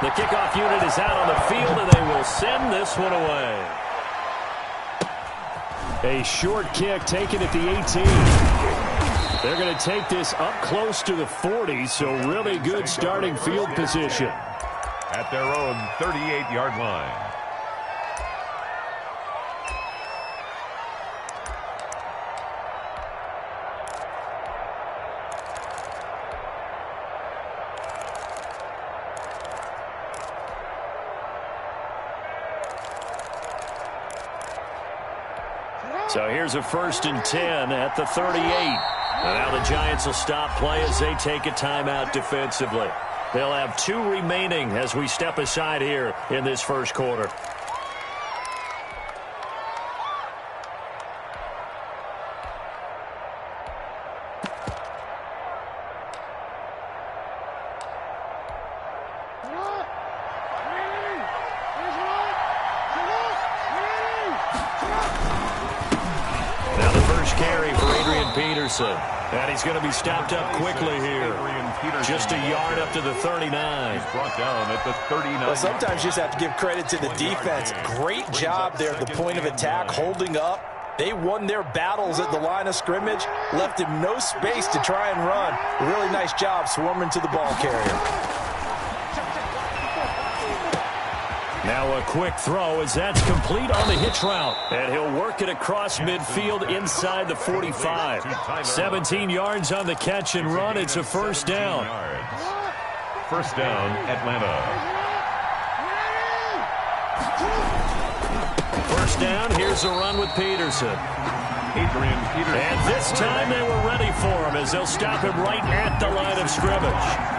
The kickoff unit is out on the field, and they will send this one away. A short kick taken at the 18. They're going to take this up close to the 40, so really good starting field position. At their own 38-yard line. So here's a 1st and 10 at the 38. And now the Giants will stop play as they take a timeout defensively. They'll have 2 remaining as we step aside here in this first quarter. And he's going to be stopped up quickly here. Just a yard up to the 39. He's brought down at the 39. Well, sometimes you just have to give credit to the defense. Great job there at the point of attack, holding up. They won their battles at the line of scrimmage, left him no space to try and run. A really nice job swarming to the ball carrier. Now a quick throw as that's complete on the hitch route. And he'll work it across midfield inside the 45. 17 yards on the catch and run. It's a first down. First down, Atlanta. First down, here's a run with Peterson. And this time they were ready for him as they'll stop him right at the line of scrimmage.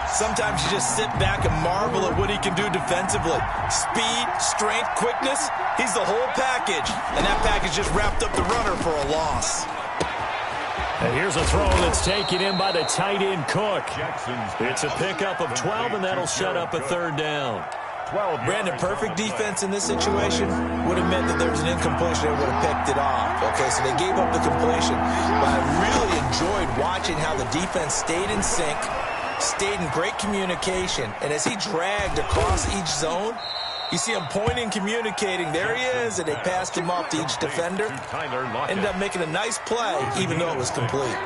Sometimes you just sit back and marvel at what he can do defensively. Speed, strength, quickness, he's the whole package. And that package just wrapped up the runner for a loss. And here's a throw that's taken in by the tight end Cook. It's a pickup of 12, and that'll set up a 3rd down. Brandon, perfect defense in this situation would have meant that there was an incompletion. They would have picked it off. Okay, so they gave up the completion. But I really enjoyed watching how the defense stayed in sync, stayed in great communication, and as he dragged across each zone, you see him pointing, communicating. There he is, and they passed him off to each defender. Ended up making a nice play, even though it was complete.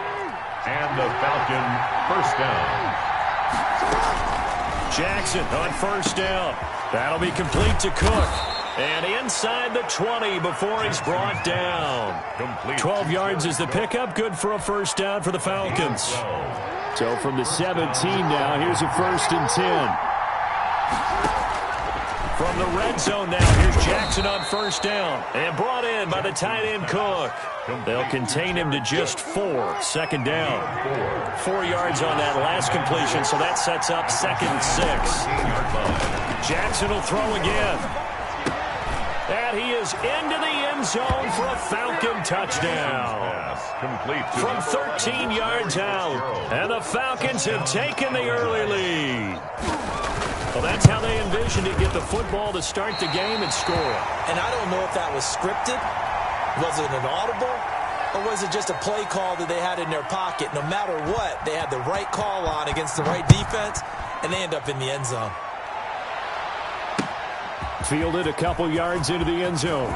And the Falcon first down. Jackson on first down. That'll be complete to Cook. And inside the 20 before he's brought down. 12 yards is the pickup. Good for a first down for the Falcons. So from the 17 now, here's a 1st and 10. From the red zone now, here's Jackson on first down. And brought in by the tight end Cook. They'll contain him to just 4. 2nd down. 4 yards on that last completion, so that sets up 2nd and 6. Jackson will throw again. And he is into the end zone for a Falcon touchdown. From 13 yards out. And the Falcons have taken the early lead. Well, that's how they envisioned to get the football to start the game and score. And I don't know if that was scripted. Was it an audible? Or was it just a play call that they had in their pocket? No matter what, they had the right call on against the right defense, and they end up in the end zone. Fielded a couple yards into the end zone.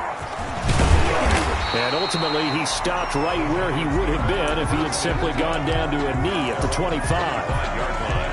And ultimately, he stopped right where he would have been if he had simply gone down to a knee at the 25-yard line.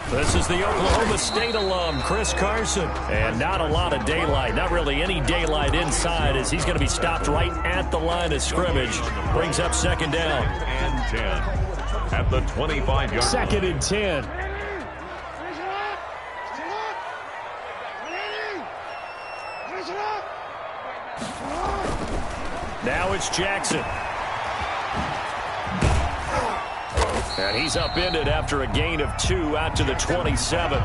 This is the Oklahoma State alum, Chris Carson. And not a lot of daylight, not really any daylight inside as he's going to be stopped right at the line of scrimmage. Brings up 2nd down. And 10 at the 25-yard line. 2nd and 10. Now it's Jackson. And he's upended after a gain of 2 out to the 27.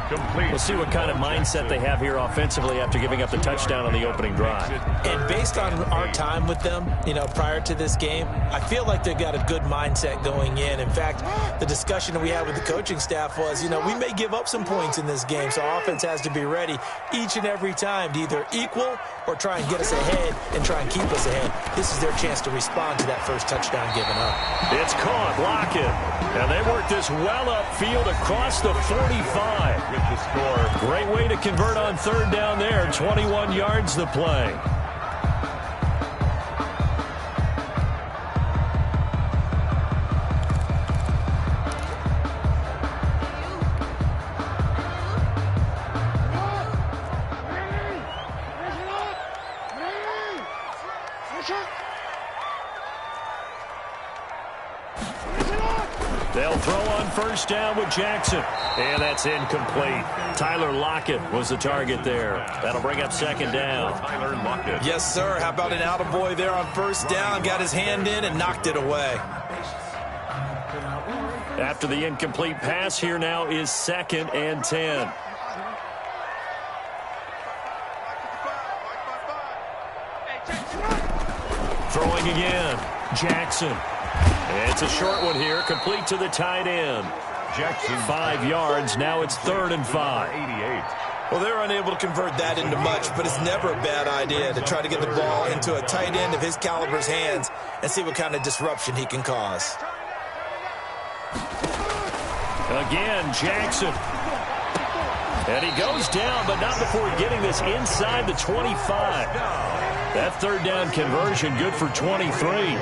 Complete. We'll see what kind of mindset they have here offensively after giving up the touchdown on the opening drive. And based on our time with them, prior to this game, I feel like they've got a good mindset going in. In fact, the discussion that we had with the coaching staff was, we may give up some points in this game, so our offense has to be ready each and every time to either equal or try and get us ahead and try and keep us ahead. This is their chance to respond to that first touchdown given up. It's caught. Lockett. And they work this well upfield across the 45. With the score. Great way to convert on third down there. 21 yards the play. They'll throw on first down with Jackson. And that's incomplete. Tyler Lockett was the target there. That'll bring up second down. Tyler Lockett. Yes, sir. How about an attaboy there on first down? Got his hand in and knocked it away. After the incomplete pass, here now is 2nd and 10. Throwing again. Jackson. It's a short one here, complete to the tight end. Jackson. 5 yards. Now it's 3rd and 5. 88. Well, they're unable to convert that into much, but it's never a bad idea to try to get the ball into a tight end of his caliber's hands and see what kind of disruption he can cause. Again, Jackson. And he goes down, but not before getting this inside the 25. That third down conversion good for 23.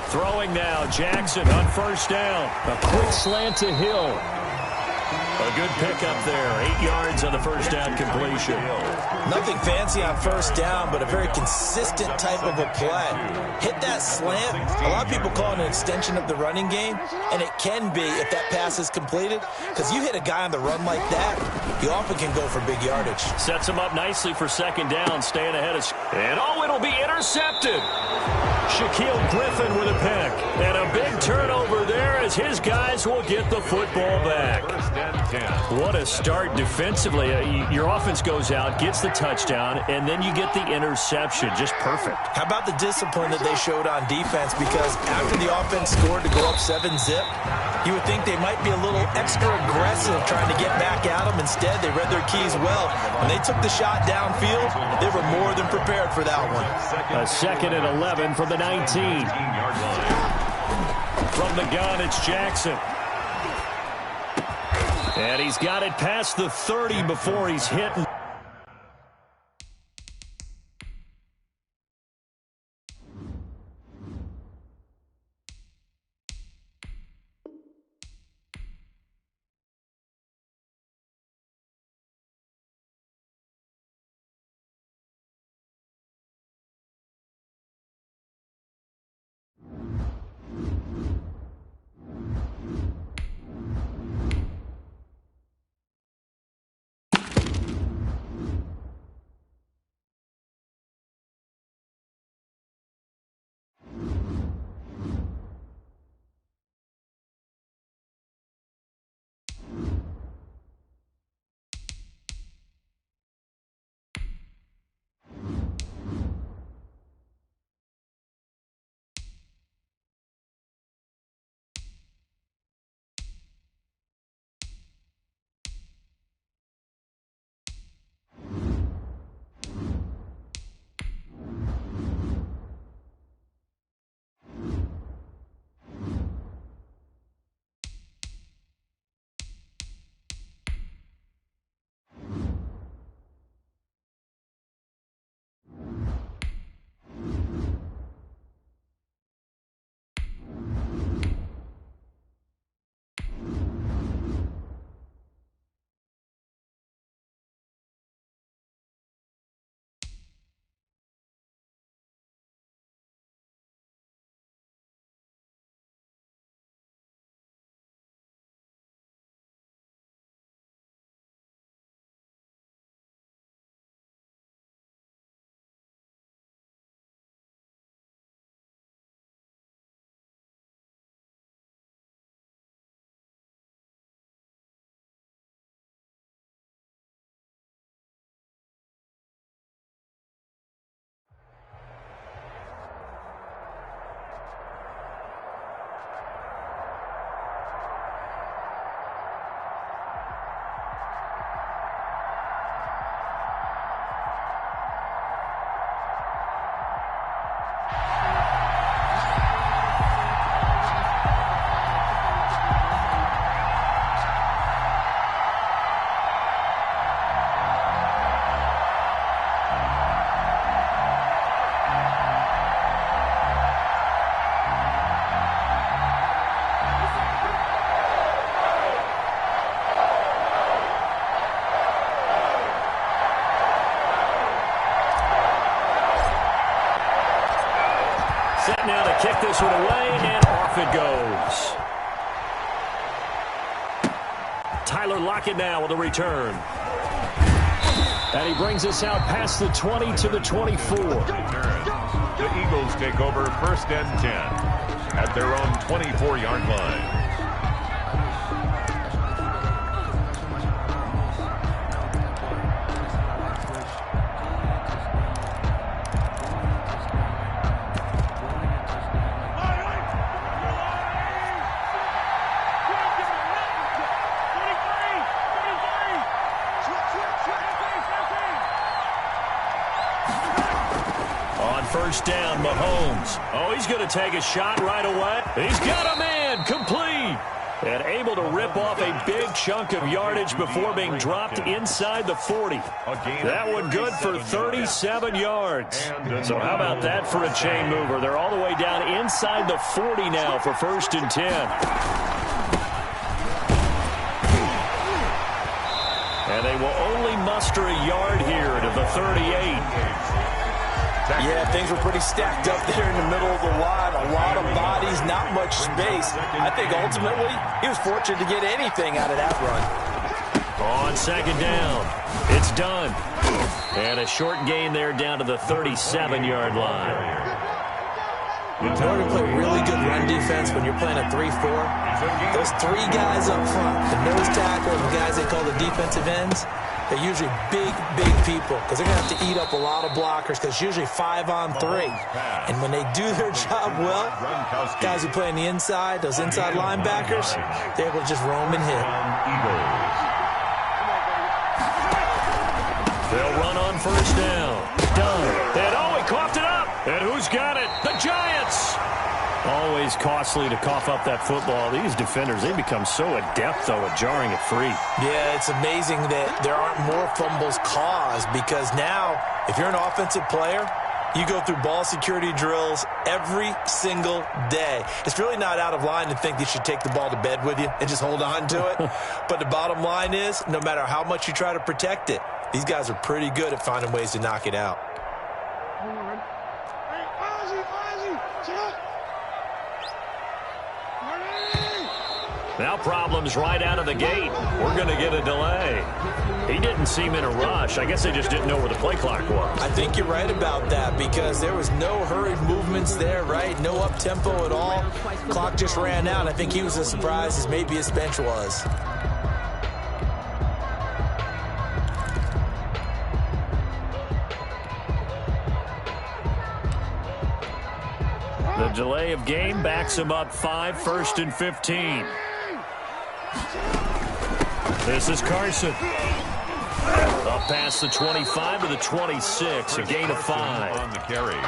Throwing now, Jackson on first down. A quick slant to Hill. A good pickup there. 8 yards on the first down completion. Nothing fancy on first down, but a very consistent type of a play. Hit that slant. A lot of people call it an extension of the running game, and it can be if that pass is completed, because you hit a guy on the run like that, he often can go for big yardage. Sets him up nicely for second down, staying ahead of... And it'll be intercepted. Shaquille Griffin with a pick. And a big turnover there as his guys will get the football back. First and 10. What a start defensively. Your offense goes out, gets the touchdown, and then you get the interception. Just perfect. How about the discipline that they showed on defense? Because after the offense scored to go up 7-zip, you would think they might be a little extra aggressive trying to get back at them. Instead, they read their keys well. When they took the shot downfield, they were more than prepared for that one. A 2nd and 11 from the 19. 15-yard line. From the gun, it's Jackson. And he's got it past the 30 before he's hit. kick this one away, and off it goes. Tyler Lockett now with a return. And he brings us out past the 20 to the 24. The Eagles take over 1st and 10 at their own 24-yard line. First down, Mahomes. Oh, he's going to take a shot right away. He's got a man, complete. And able to rip off a big chunk of yardage before being dropped inside the 40. That one good for 37 yards. So how about that for a chain mover? They're all the way down inside the 40 now for 1st and 10. And they will only muster a yard here to the 38. Yeah, things were pretty stacked up there in the middle of the line. A lot of bodies, not much space. I think ultimately he was fortunate to get anything out of that run. On 2nd down, it's done. And a short gain there down to the 37-yard line. In order to play really good run defense when you're playing a 3-4, those 3 guys up front, the nose tackle and the guys they call the defensive ends, they're usually big people because they're going to have to eat up a lot of blockers because it's usually 5-on-3. And when they do their job well, guys who play on the inside, those inside linebackers, they're able to just roam and hit. They'll run on 1st down. Done. And oh, he coughed it up. And who's got it? The Giants. Always costly to cough up that football. These defenders, they become so adept, though, at jarring it free. Yeah, it's amazing that there aren't more fumbles caused because now, if you're an offensive player, you go through ball security drills every single day. It's really not out of line to think you should take the ball to bed with you and just hold on to it. But the bottom line is, no matter how much you try to protect it, these guys are pretty good at finding ways to knock it out. Now problems right out of the gate. We're going to get a delay. He didn't seem in a rush. I guess they just didn't know where the play clock was. I think you're right about that because there was no hurried movements there, right? No up-tempo at all. Clock just ran out. I think he was as surprised as maybe his bench was. The delay of game backs him up 5, 1st and 15. This is Carson. Up past the 25 to the 26, a gain of 5. On the carry.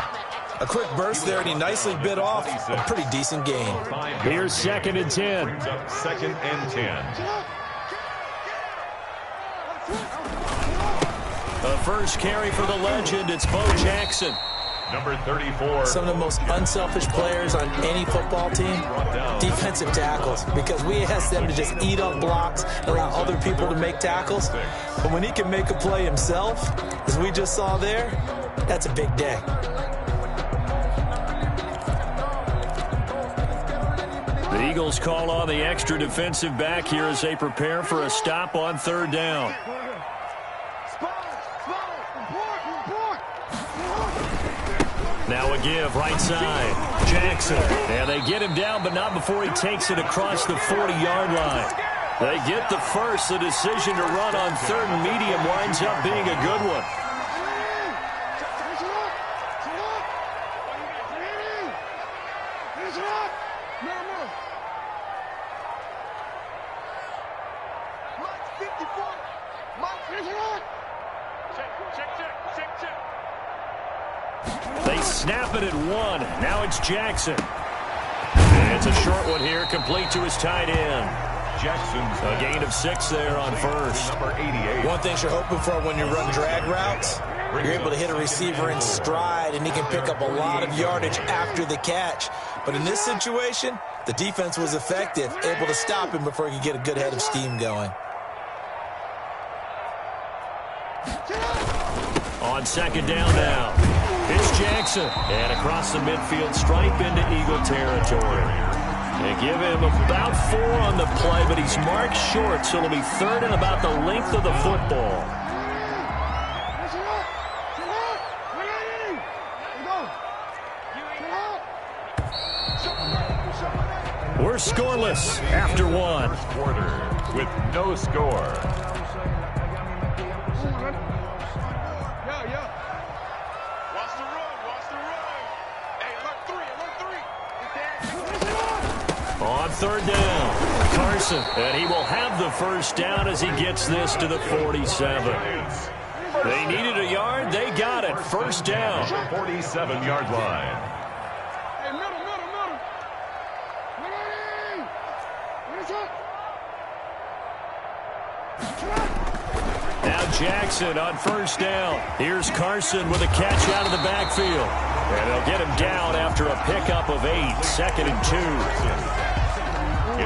A quick burst there, and he nicely bit off a pretty decent gain. Here's 2nd and 10. Brings up 2nd and 10. The first carry for the legend, it's Bo Jackson. Number 34. Some of the most unselfish players on any football team, defensive tackles, because we ask them to just eat up blocks and allow other people to make tackles. But when he can make a play himself, as we just saw there, that's a big day. The Eagles call on the extra defensive back here as they prepare for a stop on 3rd down. Now a give, right side. Jackson. And they get him down, but not before he takes it across the 40-yard line. They get the first. The decision to run on 3rd and medium winds up being a good one. They snap it at 1. Now it's Jackson. And it's a short one here, complete to his tight end. Jackson's a gain of 6 there on 1st. Number 88. One thing you're hoping for when you run drag routes, you're able to hit a receiver in stride, and he can pick up a lot of yardage after the catch. But in this situation, the defense was effective, able to stop him before he could get a good head of steam going. On 2nd down now. It's Jackson. And across the midfield stripe into Eagle territory. They give him about 4 on the play, but he's marked short, so it'll be 3rd and about the length of the football. We're scoreless after 1. Quarter with no score. On 3rd down, Carson, and he will have the 1st down as he gets this to the 47. They needed a yard. They got it. 1st down. 47-yard line. Now Jackson on 1st down. Here's Carson with a catch out of the backfield. And they'll get him down after a pickup of 8. 2nd and 2.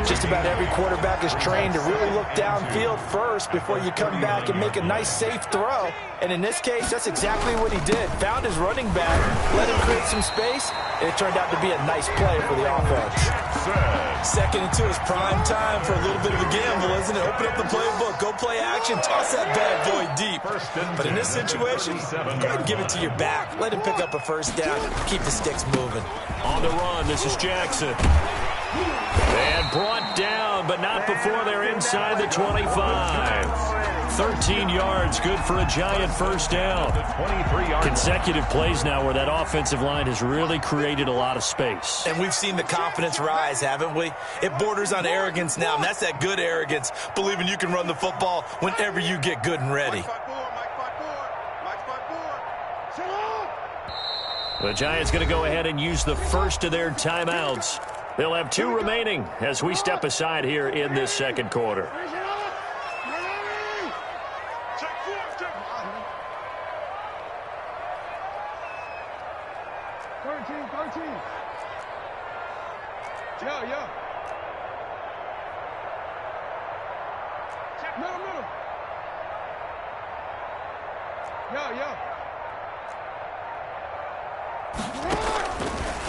Just about every quarterback is trained to really look downfield first before you come back and make a nice, safe throw. And in this case, that's exactly what he did. Found his running back, let him create some space, and it turned out to be a nice play for the offense. 2nd and 2 is prime time for a little bit of a gamble, isn't it? Open up the playbook, go play action, toss that bad boy deep. But in this situation, go ahead and give it to your back. Let him pick up a 1st down, keep the sticks moving. On the run, this is Jackson. And brought down, but not before they're inside the 25. 13 yards, good for a giant 1st down. Consecutive plays now where that offensive line has really created a lot of space. And we've seen the confidence rise, haven't we? It borders on arrogance now, and that's that good arrogance, believing you can run the football whenever you get good and ready. The Giants going to go ahead and use the 1st of their timeouts. They'll have 2 remaining as we step aside here in this 2nd quarter.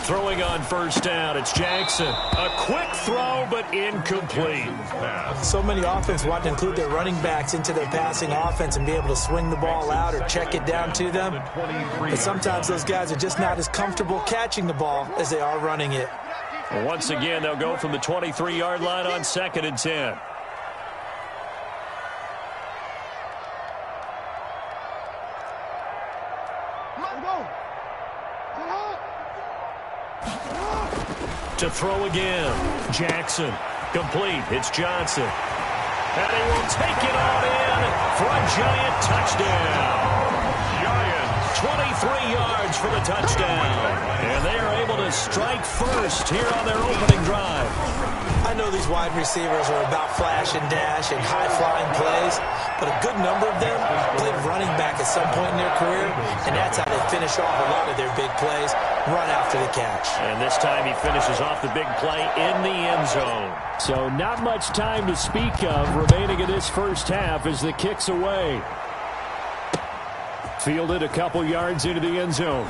Throwing on 1st down, it's Jackson. A quick throw, but incomplete. So many offenses want to include their running backs into their passing offense and be able to swing the ball out or check it down to them. But sometimes those guys are just not as comfortable catching the ball as they are running it. Once again, they'll go from the 23-yard line on 2nd and 10. To throw again, Jackson. Complete, it's Johnson. And he will take it all in for a giant touchdown. Giants, 23 yards for the touchdown. And they are able to strike first here on their opening drive. I know these wide receivers are about flash and dash and high-flying plays, but a good number of them played running back at some point in their career, and that's how they finish off a lot of their big plays, run after the catch. And this time he finishes off the big play in the end zone. So not much time to speak of remaining in this 1st half as the kick's away. Fielded a couple yards into the end zone.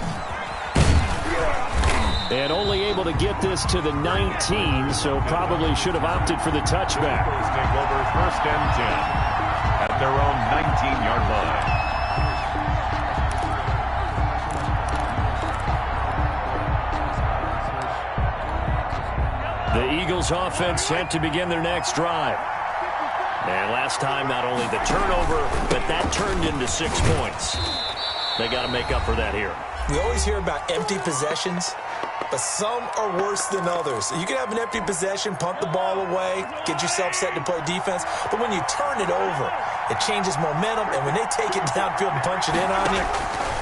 And only able to get this to the 19, so probably should have opted for the touchback. Take over 1st and 10 at their own 19-yard line. The Eagles offense set to begin their next drive. And last time, not only the turnover, but that turned into 6 points. They got to make up for that here. We always hear about empty possessions, but some are worse than others. You can have an empty possession, punt the ball away, get yourself set to play defense, but when you turn it over, it changes momentum, and when they take it downfield and punch it in on you,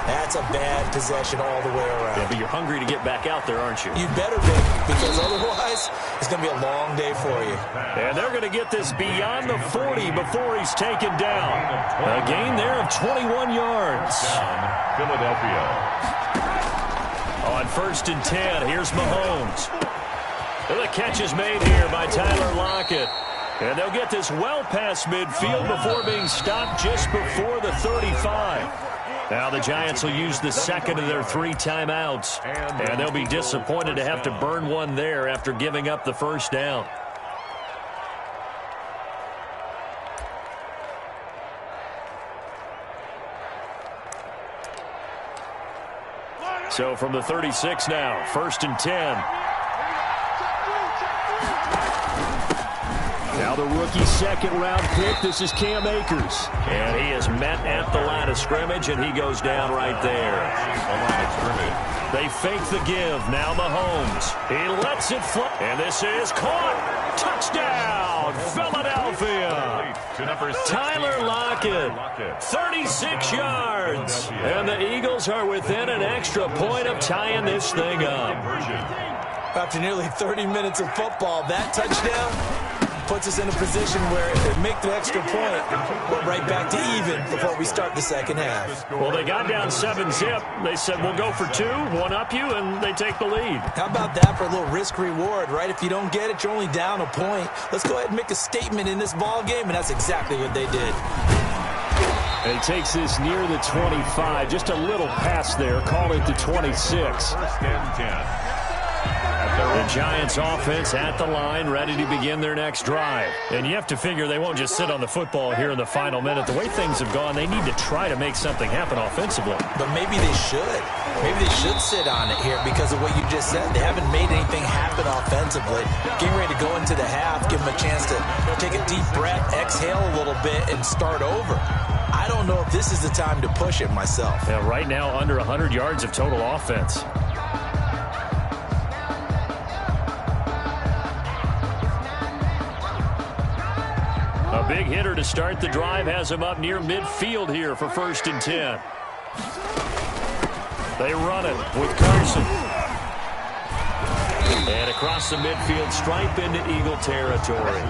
that's a bad possession all the way around. Yeah, but you're hungry to get back out there, aren't you? You better be, because otherwise, it's going to be a long day for you. And they're going to get this beyond the 40 before he's taken down. A gain there of 21 yards. Philadelphia. On 1st and 10, here's Mahomes. And the catch is made here by Tyler Lockett. And they'll get this well past midfield before being stopped just before the 35. Now the Giants will use the second of their 3 timeouts. And they'll be disappointed to have to burn one there after giving up the first down. So from the 36 now, 1st and 10. Now the rookie second-round pick, this is Cam Akers. And he is met at the line of scrimmage, and he goes down right there. They fake the give. Now Mahomes. He lets it fly. And this is caught. Touchdown, Philadelphia. Tyler Lockett, 36 yards. And the Eagles are within an extra point of tying this thing up. After nearly 30 minutes of football, that touchdown puts us in a position where if they make the extra point, we're right back to even before we start the second half. Well, they got down 7-zip. They said, we'll go for 2, one up you, and they take the lead. How about that for a little risk-reward, right? If you don't get it, you're only down a point. Let's go ahead and make a statement in this ball game, and that's exactly what they did. And he takes this near the 25. Just a little pass there. Call it the 26. 1st and 10. The Giants offense at the line, ready to begin their next drive. And you have to figure they won't just sit on the football here in the final minute. The way things have gone, they need to try to make something happen offensively. But maybe they should. Maybe they should sit on it here because of what you just said. They haven't made anything happen offensively. Getting ready to go into the half, give them a chance to take a deep breath, exhale a little bit, and start over. I don't know if this is the time to push it myself. Yeah, right now, under 100 yards of total offense. A big hitter to start the drive has him up near midfield here for 1st and 10. They run it with Carson. And across the midfield stripe into Eagle territory.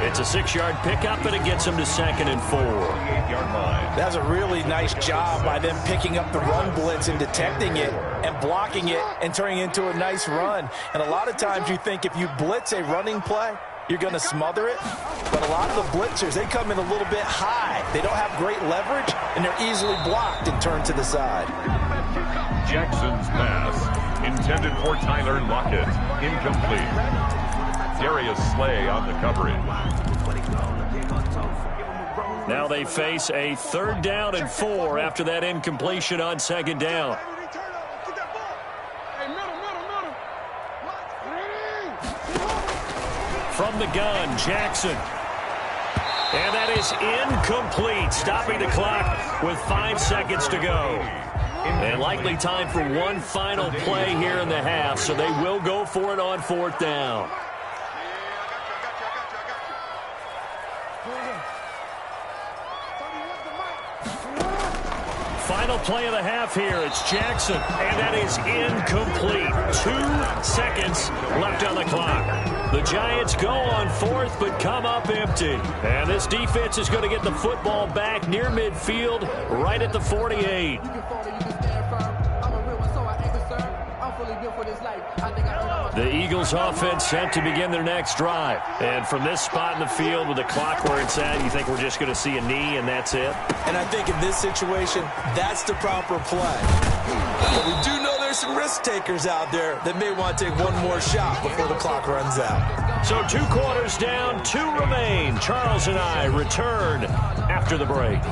It's a 6-yard pickup, and it gets them to 2nd and 4. That's a really nice job by them picking up the run blitz and detecting it and blocking it and turning it into a nice run. And a lot of times you think if you blitz a running play, you're going to smother it. But a lot of the blitzers, they come in a little bit high. They don't have great leverage, and they're easily blocked and turned to the side. Jackson's pass, intended for Tyler Lockett, incomplete. Darius Slay on the coverage. Now they face a 3rd down and 4 after that incompletion on 2nd down. From the gun, Jackson. And that is incomplete, stopping the clock with 5 seconds to go. And likely time for one final play here in the half, so they will go for it on 4th down. Final play of the half here. It's Jackson, and that is incomplete. 2 seconds left on the clock. The Giants go on 4th, but come up empty. And this defense is going to get the football back near midfield, right at the 48. The Eagles offense set to begin their next drive. And from this spot in the field with the clock where it's at, you think we're just going to see a knee and that's it? And I think in this situation, that's the proper play. But we do know there's some risk takers out there that may want to take one more shot before the clock runs out. So 2 quarters down, 2 remain. Charles and I return after the break.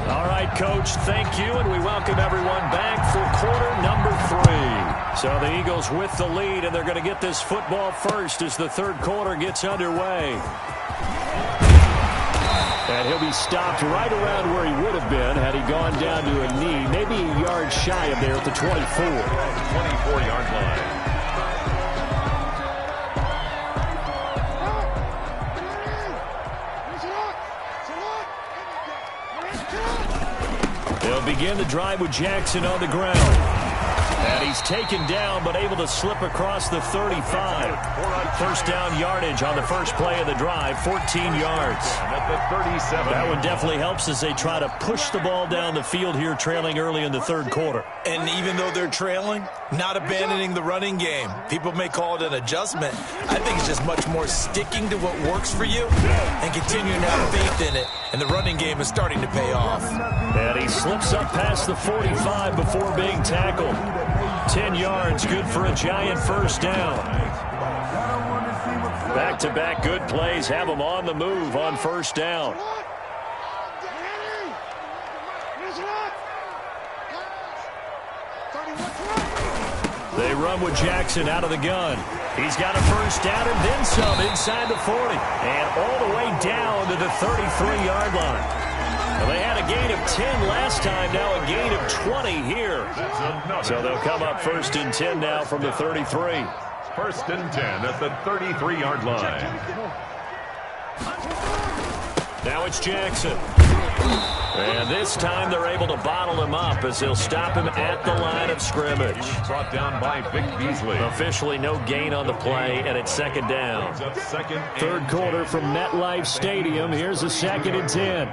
All right, Coach, thank you, and we welcome everyone back for quarter number 3. So the Eagles with the lead, and they're going to get this football first as the 3rd quarter gets underway. And he'll be stopped right around where he would have been had he gone down to a knee, maybe a yard shy of there at the 24. 24-yard line. They'll begin the drive with Jackson on the ground. And he's taken down, but able to slip across the 35. 1st down yardage on the first play of the drive, 14 yards. At the 37. That one definitely helps as they try to push the ball down the field here, trailing early in the 3rd quarter. And even though they're trailing, not abandoning the running game. People may call it an adjustment. I think it's just much more sticking to what works for you and continuing to have faith in it. And the running game is starting to pay off. And he slips up past the 45 before being tackled. 10 yards, good for a Giant first down. Back-to-back good plays have them on the move on first down. They run with Jackson out of the gun. He's got a first down and then some inside the 40. And all the way down to the 33-yard line. Well, they had a gain of 10 last time, now a gain of 20 here. So they'll come up first and 10 now from the 33. First and 10 at the 33-yard line. Now it's Jackson. And this time they're able to bottle him up as they'll stop him at the line of scrimmage. Brought down by Vic Beasley. Officially no gain on the play, and it's second down. Third quarter from MetLife Stadium. Here's a second and 10.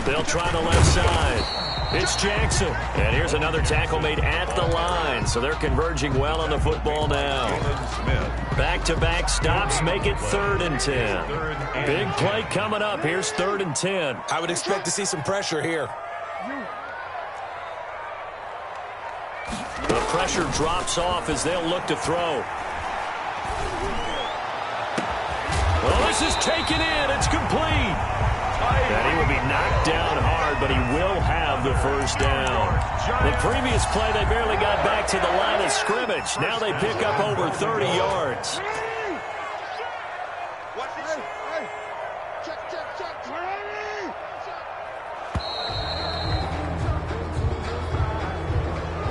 They'll try the left side. It's Jackson. And here's another tackle made at the line. So they're converging well on the football now. Back-to-back stops make it third and 10. Big play coming up. Here's third and 10. I would expect to see some pressure here. The pressure drops off as they'll look to throw. Well, this is taken in. It's complete. And he will be knocked down hard, but he will have the first down. The previous play, they barely got back to the line of scrimmage. Now they pick up over 30 yards.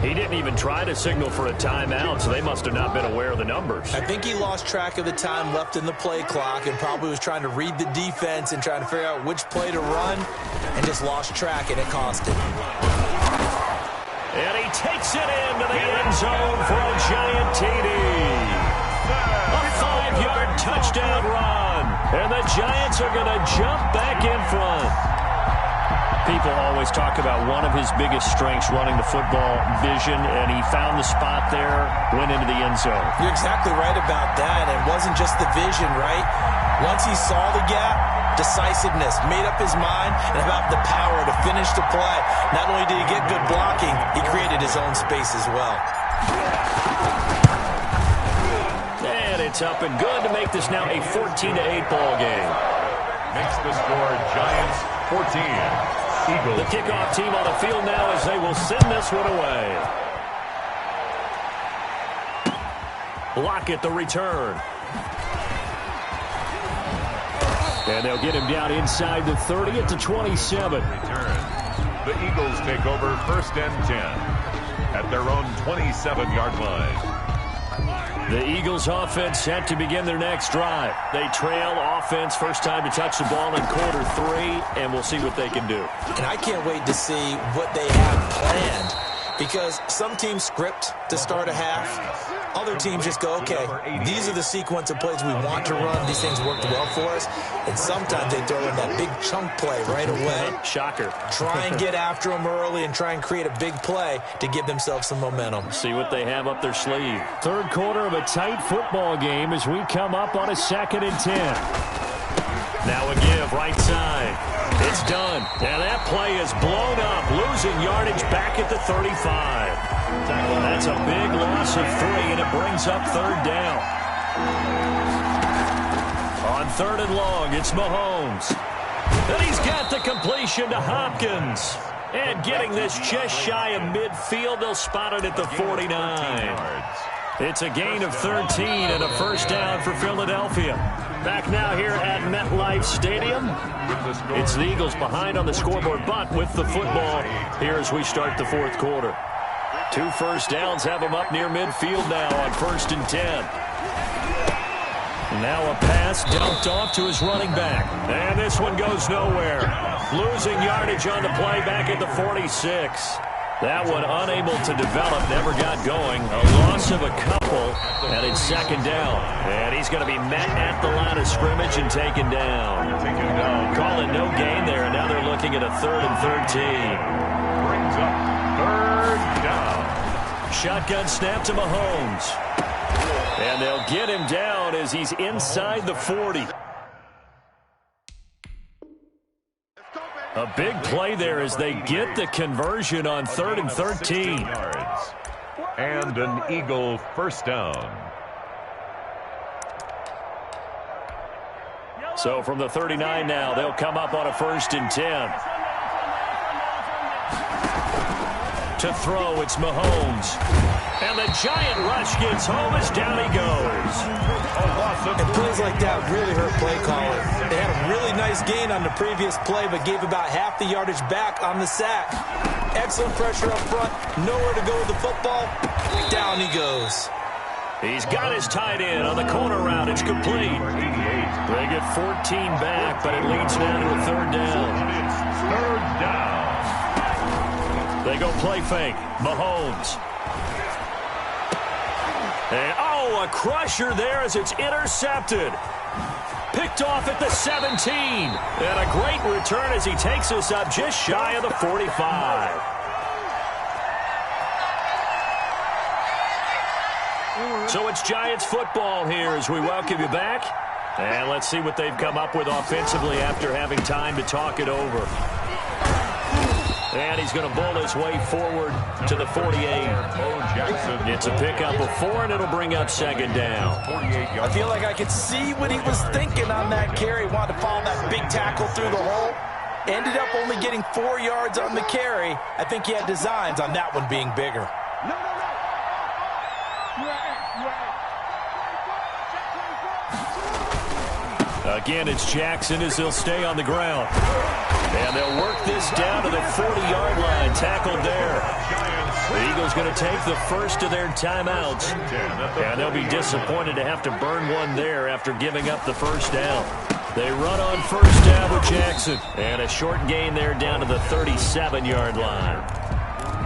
He didn't even try to signal for a timeout, so they must have not been aware of the numbers. I think he lost track of the time left in the play clock and probably was trying to read the defense and trying to figure out which play to run and just lost track, and it cost him. And he takes it into the end zone for a Giant TD. A 5-yard touchdown run. And the Giants are going to jump back in front. People always talk about one of his biggest strengths, running the football, vision, and he found the spot there, went into the end zone. You're exactly right about that. It wasn't just the vision, right? Once he saw the gap, decisiveness, made up his mind, and about the power to finish the play. Not only did he get good blocking, he created his own space as well. And it's up and good to make this now a 14-8 ball game. Makes the score Giants 14. Eagles. The kickoff team on the field now as they will send this one away. Lockett the return. And they'll get him down inside the 30 at the 27. Return. The Eagles take over first and 10 at their own 27-yard line. The Eagles offense set to begin their next drive. They trail offense, first time to touch the ball in quarter 3, and we'll see what they can do. And I can't wait to see what they have planned, because some teams script to start a half. Other teams just go, okay, these are the sequence of plays we want to run. These things worked well for us. And sometimes they throw in that big chunk play right away. Shocker. Try and get after them early and try and create a big play to give themselves some momentum. See what they have up their sleeve. Third quarter of a tight football game as we come up on a second and 10. Now a give right side. It's done. And that play is blown up, losing yardage back at the 35. That's a big loss of 3, and it brings up third down. On third and long, it's Mahomes. And he's got the completion to Hopkins. And getting this just shy of midfield, they'll spot it at the 49. It's a gain of 13 and a first down for Philadelphia. Back now here at MetLife Stadium. It's the Eagles behind on the scoreboard, but with the football here as we start the fourth quarter. 2 first downs have them up near midfield now on first and 10. Now a pass dumped off to his running back. And this one goes nowhere. Losing yardage on the play back at the 46. That one unable to develop, never got going. A loss of a couple, and it's second down. And he's going to be met at the line of scrimmage and taken down. Calling no gain there, and now they're looking at a 3rd and 13. Brings up third down. Shotgun snap to Mahomes. And they'll get him down as he's inside the 40. A big play there as they get the conversion on 3rd and 13. And an Eagle first down. So from the 39 now, they'll come up on a 1st and 10. To throw, it's Mahomes. And the giant rush gets home as down he goes. And plays like that really hurt play calling. They had a really nice gain on the previous play, but gave about half the yardage back on the sack. Excellent pressure up front. Nowhere to go with the football. Down he goes. He's got his tight end on the corner route. It's complete. They get 14 back, but it leads now to a 3rd down. It's 3rd down. They go play fake. Mahomes. And, a crusher there as it's intercepted. Picked off at the 17. And a great return as he takes us up just shy of the 45. So it's Giants football here as we welcome you back. And let's see what they've come up with offensively after having time to talk it over. And he's going to bowl his way forward to the 48. It's a pickup of 4, and it'll bring up 2nd down. I feel like I could see what he was thinking on that carry. Wanted to follow that big tackle through the hole. Ended up only getting 4 yards on the carry. I think he had designs on that one being bigger. Again, it's Jackson as he'll stay on the ground. And they'll work this down to the 40-yard line. Tackled there. The Eagles going to take the first of their timeouts. And they'll be disappointed to have to burn one there after giving up the 1st down. They run on 1st down with Jackson. And a short gain there down to the 37-yard line.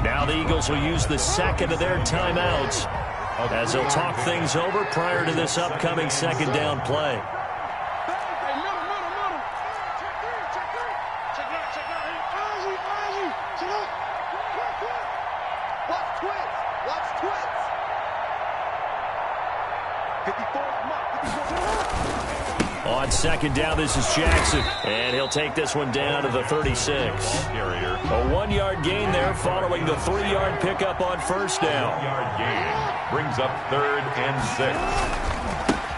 Now the Eagles will use the 2nd of their timeouts as they'll talk things over prior to this upcoming 2nd down play. On 2nd down, this is Jackson. And he'll take this one down to the 36. A 1-yard gain there following the 3-yard pickup on 1st down. 1-yard gain brings up 3rd and 6.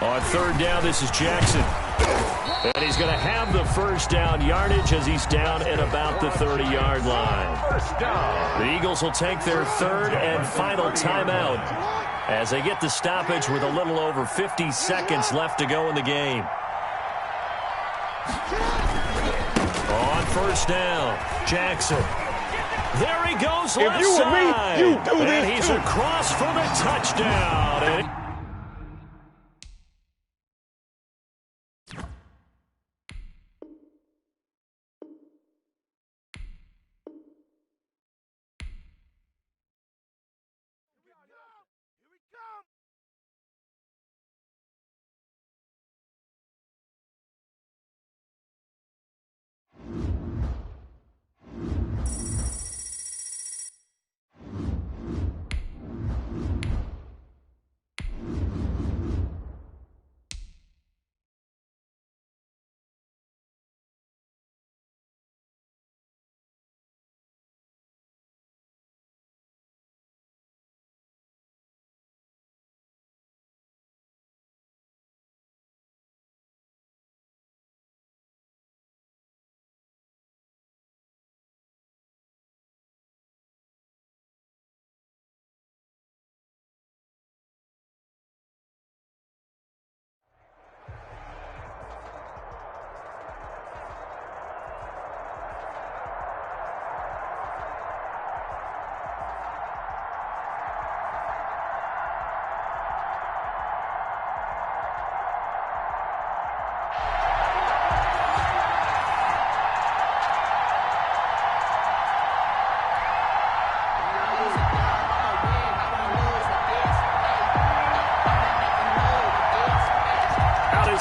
On 3rd down, this is Jackson. And he's going to have the 1st down yardage as he's down at about the 30-yard line. 1st down. The Eagles will take their 3rd and final timeout as they get the stoppage with a little over 50 seconds left to go in the game. On 1st down, Jackson. There he goes left side. And he's across for the touchdown.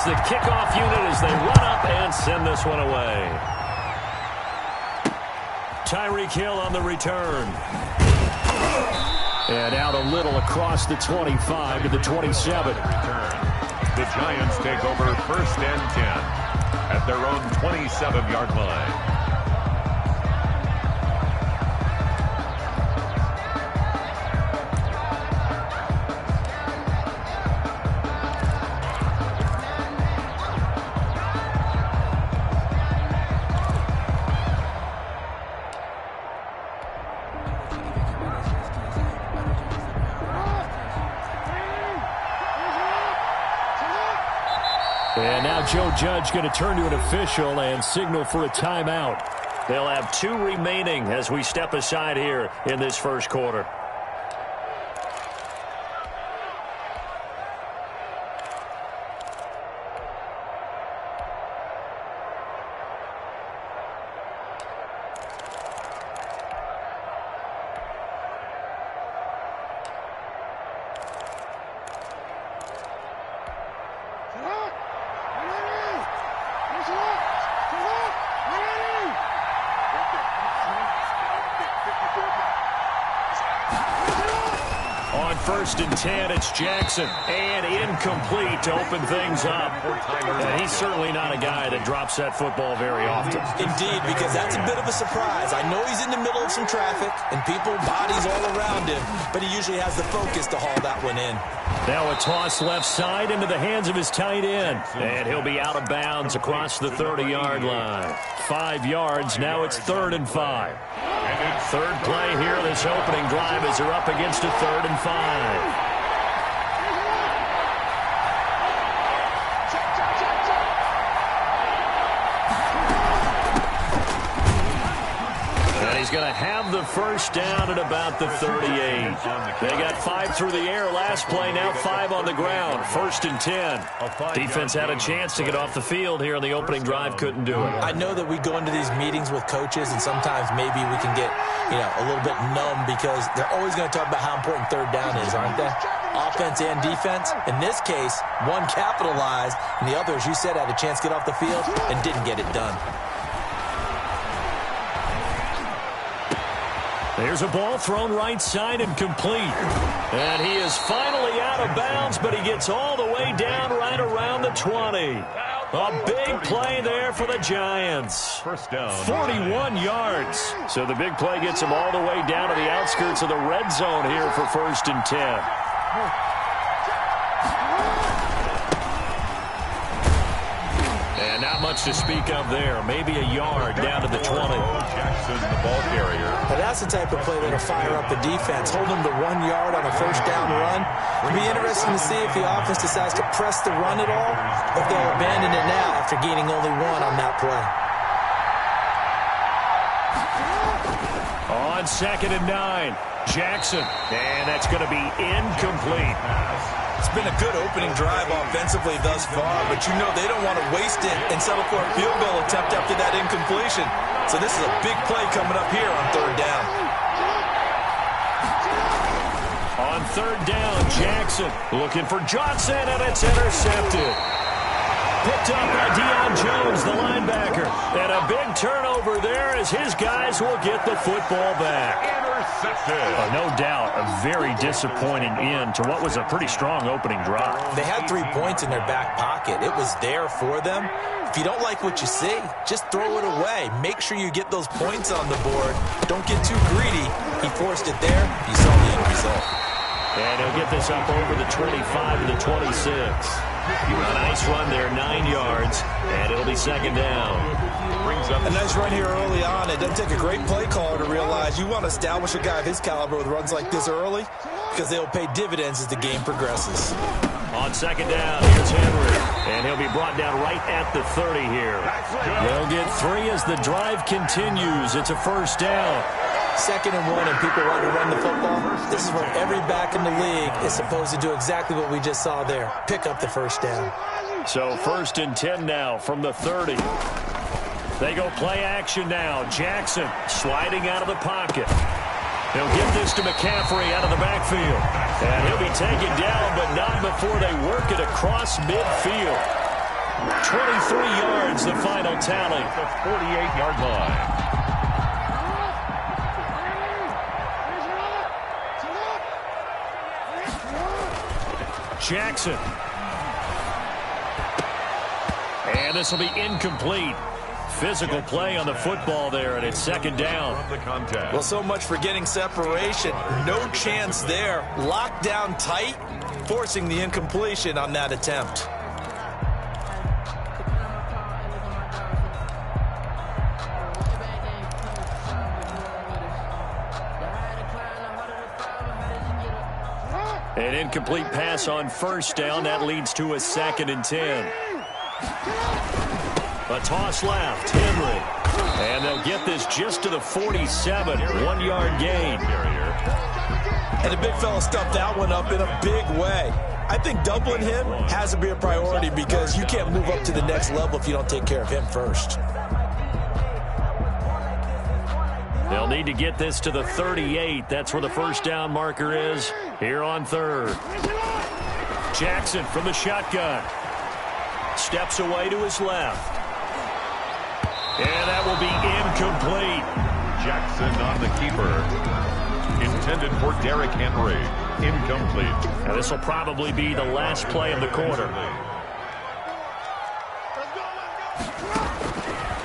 The kickoff unit as they run up and send this one away. Tyreek Hill on the return. And out a little across the 25 to the 27. The Giants take over first and 10 at their own 27-yard line. And now Joe Judge going to turn to an official and signal for a timeout. They'll have 2 remaining as we step aside here in this first quarter. First and 10, it's Jackson, and incomplete to open things up. And he's certainly not a guy that drops that football very often. Indeed, because that's a bit of a surprise. I know he's in the middle of some traffic, and people, bodies all around him, but he usually has the focus to haul that one in. Now a toss left side into the hands of his tight end, and he'll be out of bounds across the 30-yard line. 5 yards, now it's 3rd and 5. Third play here, this opening drive, as they're up against a 3rd and 5. He's going to have the first down at about the 38. They got 5 through the air last play, now 5 on the ground. 1st and 10. Defense had a chance to get off the field here on the opening drive, couldn't do it. I know that we go into these meetings with coaches, and sometimes maybe we can get, a little bit numb because they're always going to talk about how important 3rd down is, aren't they? Offense and defense. In this case, one capitalized, and the other, as you said, had a chance to get off the field and didn't get it done. There's a ball thrown right side and complete. And he is finally out of bounds, but he gets all the way down right around the 20. A big play there for the Giants. First down. 41 yards. So the big play gets him all the way down to the outskirts of the red zone here for 1st and 10. And not much to speak of there. Maybe a yard down to the 20. Jackson, the ball carrier. But that's the type of play that'll fire up the defense. Hold them to 1 yard on a first down run. It'll be interesting to see if the offense decides to press the run at all, or if they'll abandon it now after gaining only 1 on that play. On 2nd and 9, Jackson. And that's going to be incomplete. It's been a good opening drive offensively thus far, but they don't want to waste it and settle for a field goal attempt after that incompletion. So this is a big play coming up here on 3rd down. On 3rd down, Jackson looking for Johnson, and it's intercepted. Picked up by Deion Jones, the linebacker. And a big turnover there as his guys will get the football back. No doubt, a very disappointing end to what was a pretty strong opening drive. They had 3 points in their back pocket. It was there for them. If you don't like what you see, just throw it away. Make sure you get those points on the board. Don't get too greedy. He forced it there. You saw the end result. And he'll get this up over the 25 to the 26. A nice run there, 9 yards, and it'll be 2nd down. Brings up a nice run here early on. It doesn't take a great play caller to realize you want to establish a guy of his caliber with runs like this early because they'll pay dividends as the game progresses. On 2nd down, here's Henry, and he'll be brought down right at the 30 here. They'll get 3 as the drive continues. It's a 1st down. 2nd and 1, and people want to run the football. This is where every back in the league is supposed to do exactly what we just saw there. Pick up the 1st down. So 1st and 10 now from the 30. They go play action now. Jackson sliding out of the pocket. He'll give this to McCaffrey out of the backfield. And he'll be taken down, but not before they work it across midfield. 23 yards, the final tally. The 48-yard line. Jackson. And this will be incomplete. Physical play on the football there, and it's second down. Well, so much for getting separation. No chance there. Locked down tight, forcing the incompletion on that attempt. An incomplete pass on first down. That leads to a 2nd and 10. A toss left, Henry. And they'll get this just to the 47, 1-yard gain. And the big fella stuffed that one up in a big way. I think doubling him has to be a priority because you can't move up to the next level if you don't take care of him first. They'll need to get this to the 38. That's where the first down marker is here on 3rd. Jackson from the shotgun. Steps away to his left. And that will be incomplete. Jackson on the keeper. Intended for Derrick Henry. Incomplete. Now this will probably be the last play of the quarter.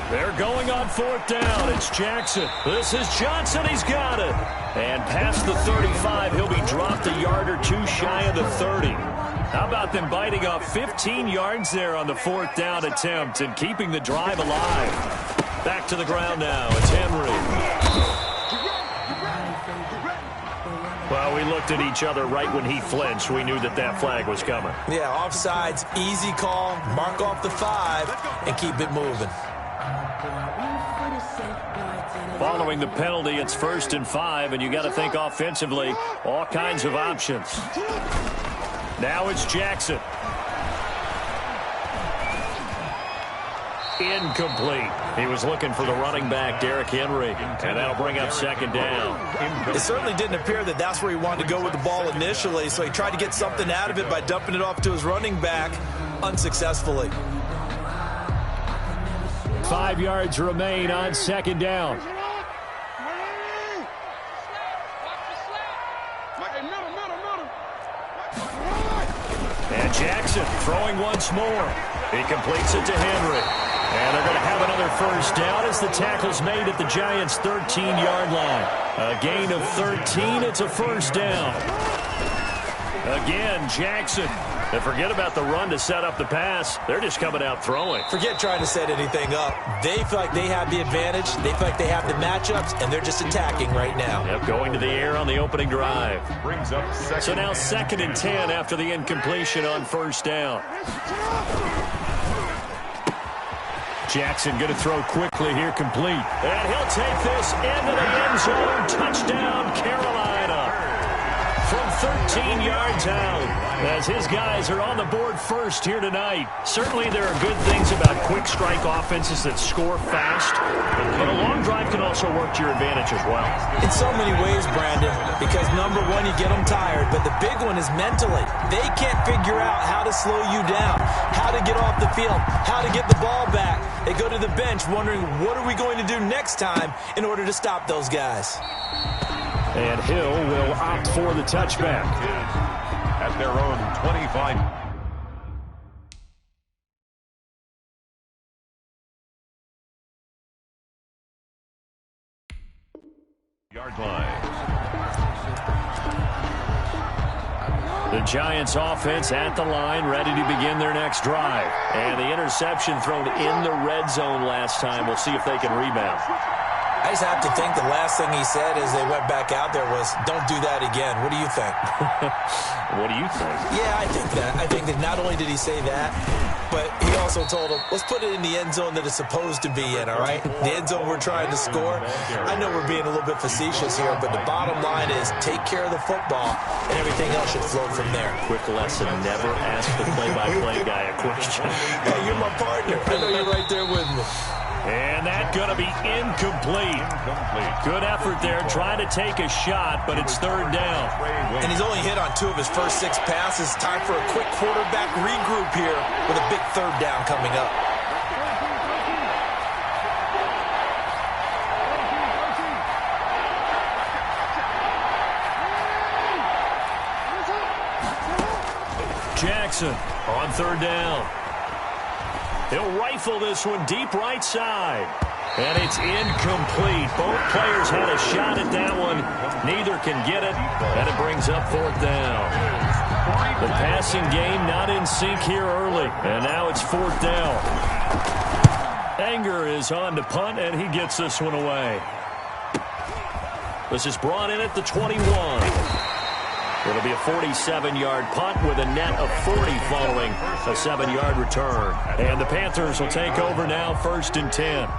They're going on 4th down. It's Jackson. This is Johnson. He's got it. And past the 35, he'll be dropped a yard or two shy of the 30. How about them biting off 15 yards there on the 4th down attempt and keeping the drive alive? Back to the ground now. It's Henry. Well, we looked at each other right when he flinched. We knew that that flag was coming. Yeah, offsides, easy call, mark off the 5, and keep it moving. Following the penalty, it's 1st and 5, and you got to think offensively, all kinds of options. Now it's Jackson. Incomplete. He was looking for the running back, Derrick Henry, and that'll bring up 2nd down. It certainly didn't appear that that's where he wanted to go with the ball initially, so he tried to get something out of it by dumping it off to his running back unsuccessfully. 5 yards remain on 2nd down. And Jackson throwing once more. He completes it to Henry. And they're going to have another first down as the tackle's made at the Giants' 13-yard line. A gain of 13. It's a first down. Again, Jackson. And forget about the run to set up the pass. They're just coming out throwing. Forget trying to set anything up. They feel like they have the advantage. They feel like they have the matchups, and they're just attacking right now. Yep, going to the air on the opening drive. Brings up second. So now 2nd and 10 after the incompletion on first down. Jackson going to throw quickly here, complete. And he'll take this into the end zone. Touchdown, Carolina. From 13 yards out, as his guys are on the board first here tonight. Certainly there are good things about quick strike offenses that score fast, but a long drive can also work to your advantage as well. In so many ways, Brandon, because number one, you get them tired, but the big one is mentally. They can't figure out how to slow you down, how to get off the field, how to get the ball back. They go to the bench wondering, what are we going to do next time in order to stop those guys? And Hill will opt for the touchback. At their own 25. Yard line. The Giants offense at the line, ready to begin their next drive. And the interception thrown in the red zone last time. We'll see if they can rebound. I just have to think the last thing he said as they went back out there was, don't do that again. What do you think? What do you think? Yeah, I think that. I think that not only did he say that, but he also told him, let's put it in the end zone that it's supposed to be in, all right? The end zone we're trying to score. I know we're being a little bit facetious here, but the bottom line is take care of the football, and everything else should flow from there. Quick lesson, never ask the play-by-play guy a question. Hey, you're my partner. I know you're right there with me. And that's going to be incomplete. Good effort there, trying to take a shot, but it's 3rd down. And he's only hit on 2 of his first 6 passes. Time for a quick quarterback regroup here with a big 3rd down coming up. Jackson on third down. He'll rifle this one deep right side. And it's incomplete. Both players had a shot at that one. Neither can get it. And it brings up fourth down. The passing game not in sync here early. And now it's fourth down. Anger is on to punt, and he gets this one away. This is brought in at the 21. It'll be a 47-yard punt with a net of 40 following a 7-yard return. And the Panthers will take over now, 1st and 10.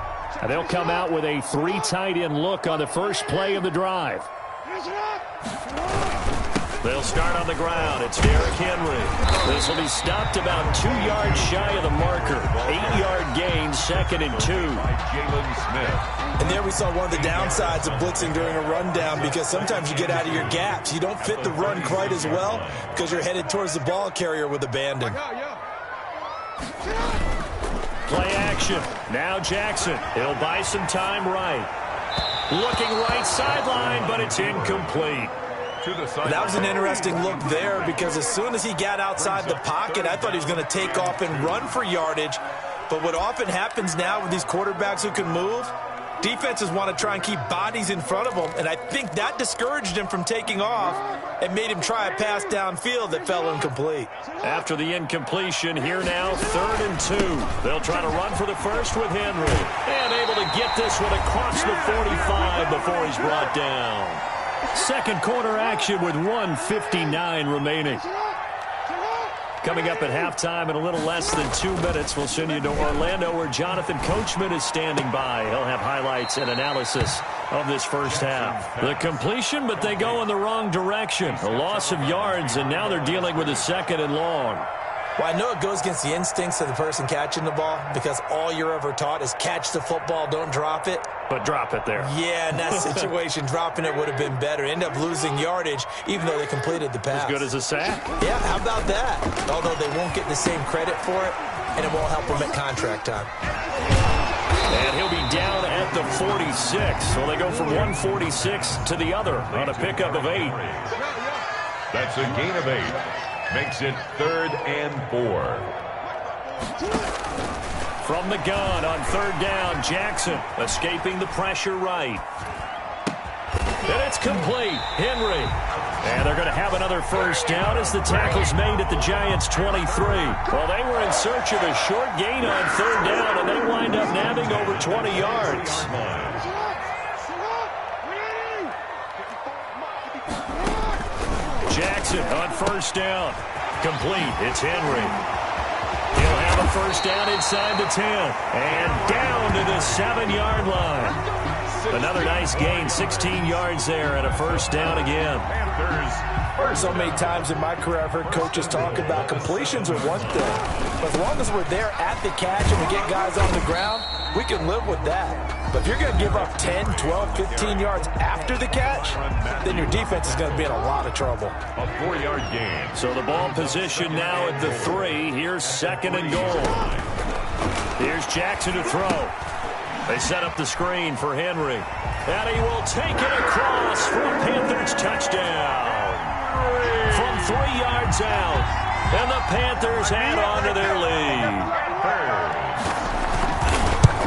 And they'll come out with a 3 tight end look on the first play of the drive. They'll start on the ground. It's Derrick Henry. This will be stopped about 2 yards shy of the marker. 8-yard gain, 2nd and 2. By Jalen Smith. And there we saw one of the downsides of blitzing during a rundown, because sometimes you get out of your gaps. You don't fit the run quite as well because you're headed towards the ball carrier with abandon. Play action. Now Jackson. He'll buy some time right. Looking right sideline, but it's incomplete. That was an interesting look there, because as soon as he got outside the pocket, I thought he was going to take off and run for yardage. But what often happens now with these quarterbacks who can move, defenses want to try and keep bodies in front of them, and I think that discouraged him from taking off and made him try a pass downfield that fell incomplete. After the incompletion, here now, 3rd and 2. They'll try to run for the first with Henry. And able to get this one across the 45 before he's brought down. Second quarter action with 1:59 remaining. Coming up at halftime in a little less than 2 minutes, we'll send you to Orlando, where Jonathan Coachman is standing by. He'll have highlights and analysis of this first half. The completion, but they go in the wrong direction. A loss of yards, and now they're dealing with a 2nd and long. Well, I know it goes against the instincts of the person catching the ball, because all you're ever taught is catch the football, don't drop it. But drop it there. Yeah, in that situation, dropping it would have been better. End up losing yardage, even though they completed the pass. As good as a sack. Yeah, how about that? Although they won't get the same credit for it, and it won't help them at contract time. And he'll be down at the 46. So they go from 146 to the other on a pickup of 8. That's a gain of 8. Makes it 3rd and 4. From the gun on 3rd down, Jackson escaping the pressure right. And it's complete. Henry. And they're going to have another first down as the tackle's made at the Giants' 23. Well, they were in search of a short gain on 3rd down, and they wind up nabbing over 20 yards. Jackson on 1st down. Complete. It's Henry. He'll have a first down inside the 10. And down to the 7-yard line. Another nice gain, 16 yards there, and a first down again. So many times in my career I've heard coaches talk about completions are one thing. But as long as we're there at the catch and we get guys on the ground, we can live with that. But if you're going to give up 10, 12, 15 yards after the catch, then your defense is going to be in a lot of trouble. A 4-yard gain. So the ball position now at the 3. Here's 2nd and goal. Here's Jackson to throw. They set up the screen for Henry. And he will take it across for a Panthers touchdown. From 3 yards out. And the Panthers add on to their lead.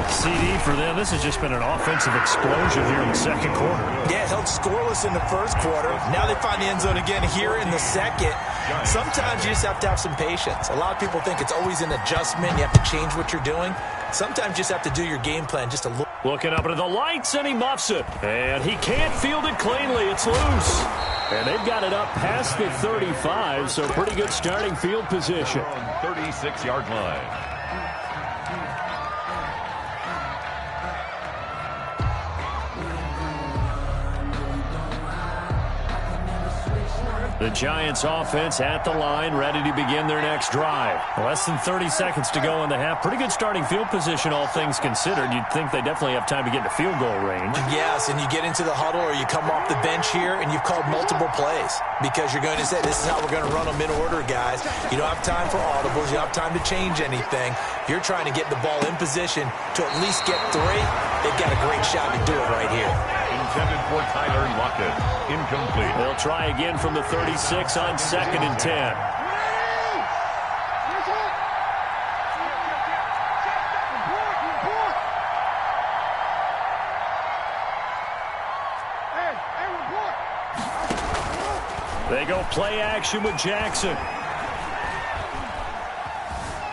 CD for them. This has just been an offensive explosion here in the second quarter. Yeah, held scoreless in the first quarter. Now they find the end zone again here in the second. Sometimes you just have to have some patience. A lot of people think it's always an adjustment. You have to change what you're doing. Sometimes you just have to do your game plan just a little. Looking up into the lights, and he muffs it. And he can't field it cleanly. It's loose. And they've got it up past the 35, so pretty good starting field position. 36-yard line. The Giants offense at the line, ready to begin their next drive. Less than 30 seconds to go in the half. Pretty good starting field position, all things considered. You'd think they definitely have time to get to field goal range. Yes, and you get into the huddle or you come off the bench here and you've called multiple plays because you're going to say, this is how we're going to run them in order, guys. You don't have time for audibles. You don't have time to change anything. You're trying to get the ball in position to at least get 3. They've got a great shot to do it right here. Intended for Tyler Lockett. Incomplete. They'll try again from the 36 on 2nd and 10. They go play action with Jackson.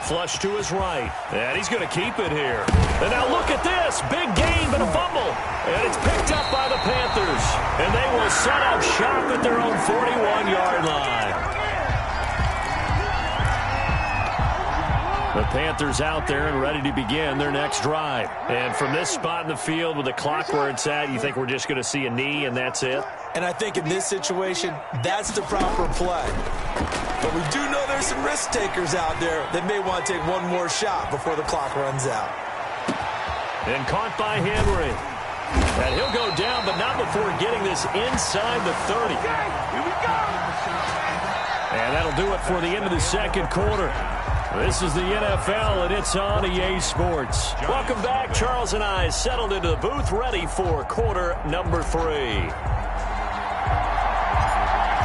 Flush to his right. And he's going to keep it here. And now look at this. Big gain, but a fumble. And it's picked up by the Panthers. And they will set up shop at their own 41-yard line. The Panthers out there and ready to begin their next drive. And from this spot in the field with the clock where it's at, you think we're just going to see a knee and that's it? And I think in this situation, that's the proper play. But we do know there's some risk takers out there that may want to take one more shot before the clock runs out. And caught by Henry. And he'll go down, but not before getting this inside the 30. Here we go. And that'll do it for the end of the second quarter. This is the NFL, and it's on EA Sports. Welcome back. Charles and I settled into the booth, ready for quarter number 3.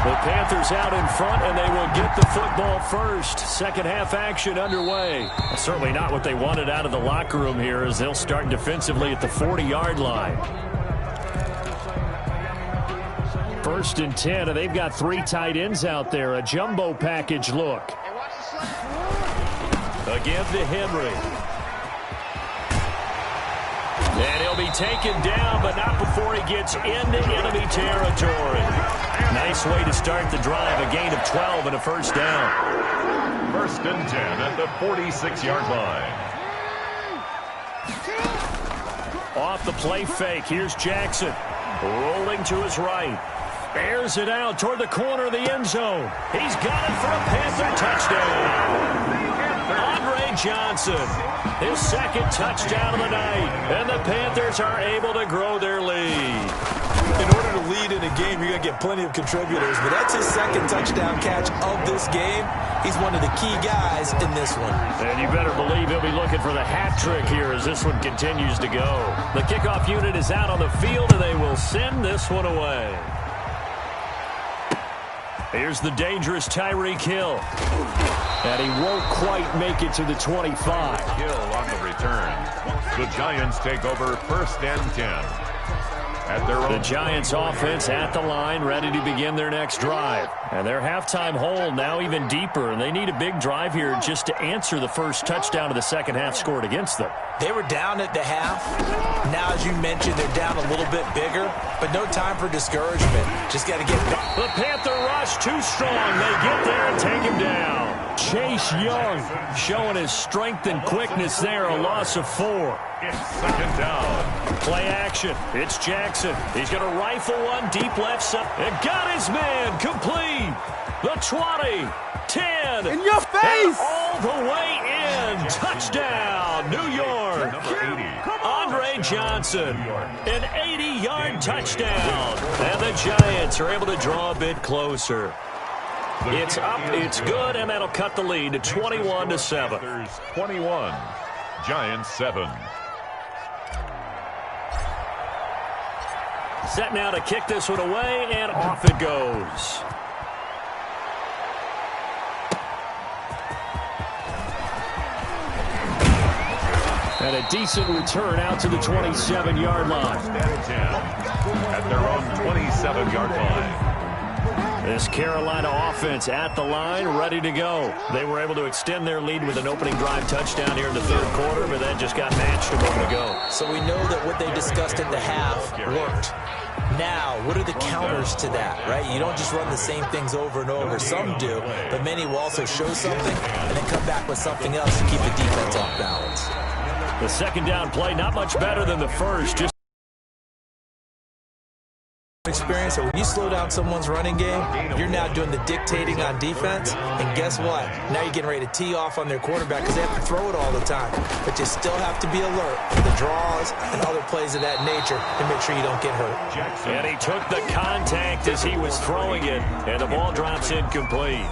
The Panthers out in front, and they will get the football first. Second half action underway. Well, certainly not what they wanted out of the locker room here as they'll start defensively at the 40-yard line. First and 10, and they've got 3 tight ends out there. A jumbo package look. Again to Henry. And he'll be taken down, but not before he gets into enemy territory. Nice way to start the drive. A gain of 12 and a first down. First and 10 at the 46-yard line. Off the play fake. Here's Jackson. Rolling to his right. Airs it out toward the corner of the end zone. He's got it for a Panther touchdown. Johnson, his second touchdown of the night, and the Panthers are able to grow their lead. In order to lead in a game, you're going to get plenty of contributors, but that's his second touchdown catch of this game. He's one of the key guys in this one. And you better believe he'll be looking for the hat trick here as this one continues to go. The kickoff unit is out on the field, and they will send this one away. Here's the dangerous Tyreek Hill. And he won't quite make it to the 25. Hill on the return. The Giants take over first and 10. At their own. The Giants offense at the line, ready to begin their next drive. And their halftime hole now even deeper, and they need a big drive here just to answer the first touchdown of the second half scored against them. They were down at the half. Now, as you mentioned, they're down a little bit bigger, but no time for discouragement. Just got to get back. The Panther rush too strong. They get there and take him down. Chase Young showing his strength and quickness there, a loss of 4. It's second down. Play action. It's Jackson. He's going to rifle one deep left side. And got his man complete. The 20, 10. In your face. All the way in. Touchdown, New York. Number 80. Andre Johnson, an 80-yard touchdown. And the Giants are able to draw a bit closer. It's up, it's good, and that'll cut the lead to 21-7. Panthers 21, Giants 7. Set now to kick this one away, and off it goes. And a decent return out to the 27-yard line. At their own 27-yard line. This Carolina offense at the line, ready to go. They were able to extend their lead with an opening drive touchdown here in the third quarter, but that just got matched a moment ago. So we know that what they discussed at the half worked. Now, what are the counters to that, right? You don't just run the same things over and over. Some do, but many will also show something and then come back with something else to keep the defense off balance. The second down play, not much better than the first. Just experience, but when you slow down someone's running game, you're now doing the dictating on defense, and guess what? Now you're getting ready to tee off on their quarterback because they have to throw it all the time, but you still have to be alert for the draws and other plays of that nature to make sure you don't get hurt. And he took the contact as he was throwing it, and the ball drops incomplete.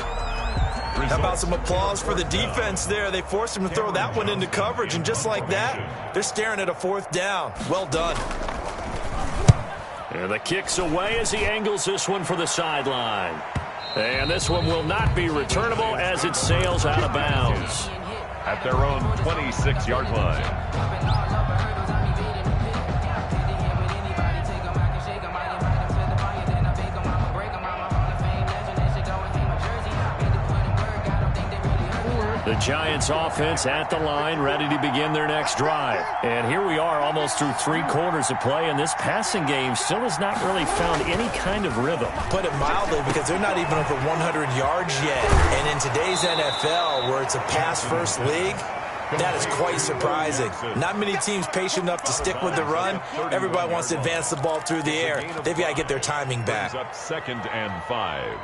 How about some applause for the defense there? They forced him to throw that one into coverage, and just like that, they're staring at a fourth down. Well done. And the kick's away as he angles this one for the sideline. And this one will not be returnable as it sails out of bounds. At their own 26-yard line. The Giants offense at the line, ready to begin their next drive. And here we are almost through 3 quarters of play, and this passing game still has not really found any kind of rhythm. Put it mildly, because they're not even over 100 yards yet. And in today's NFL, where it's a pass-first league, that is quite surprising. Not many teams patient enough to stick with the run. Everybody wants to advance the ball through the air. They've got to get their timing back. Up 2nd and 5.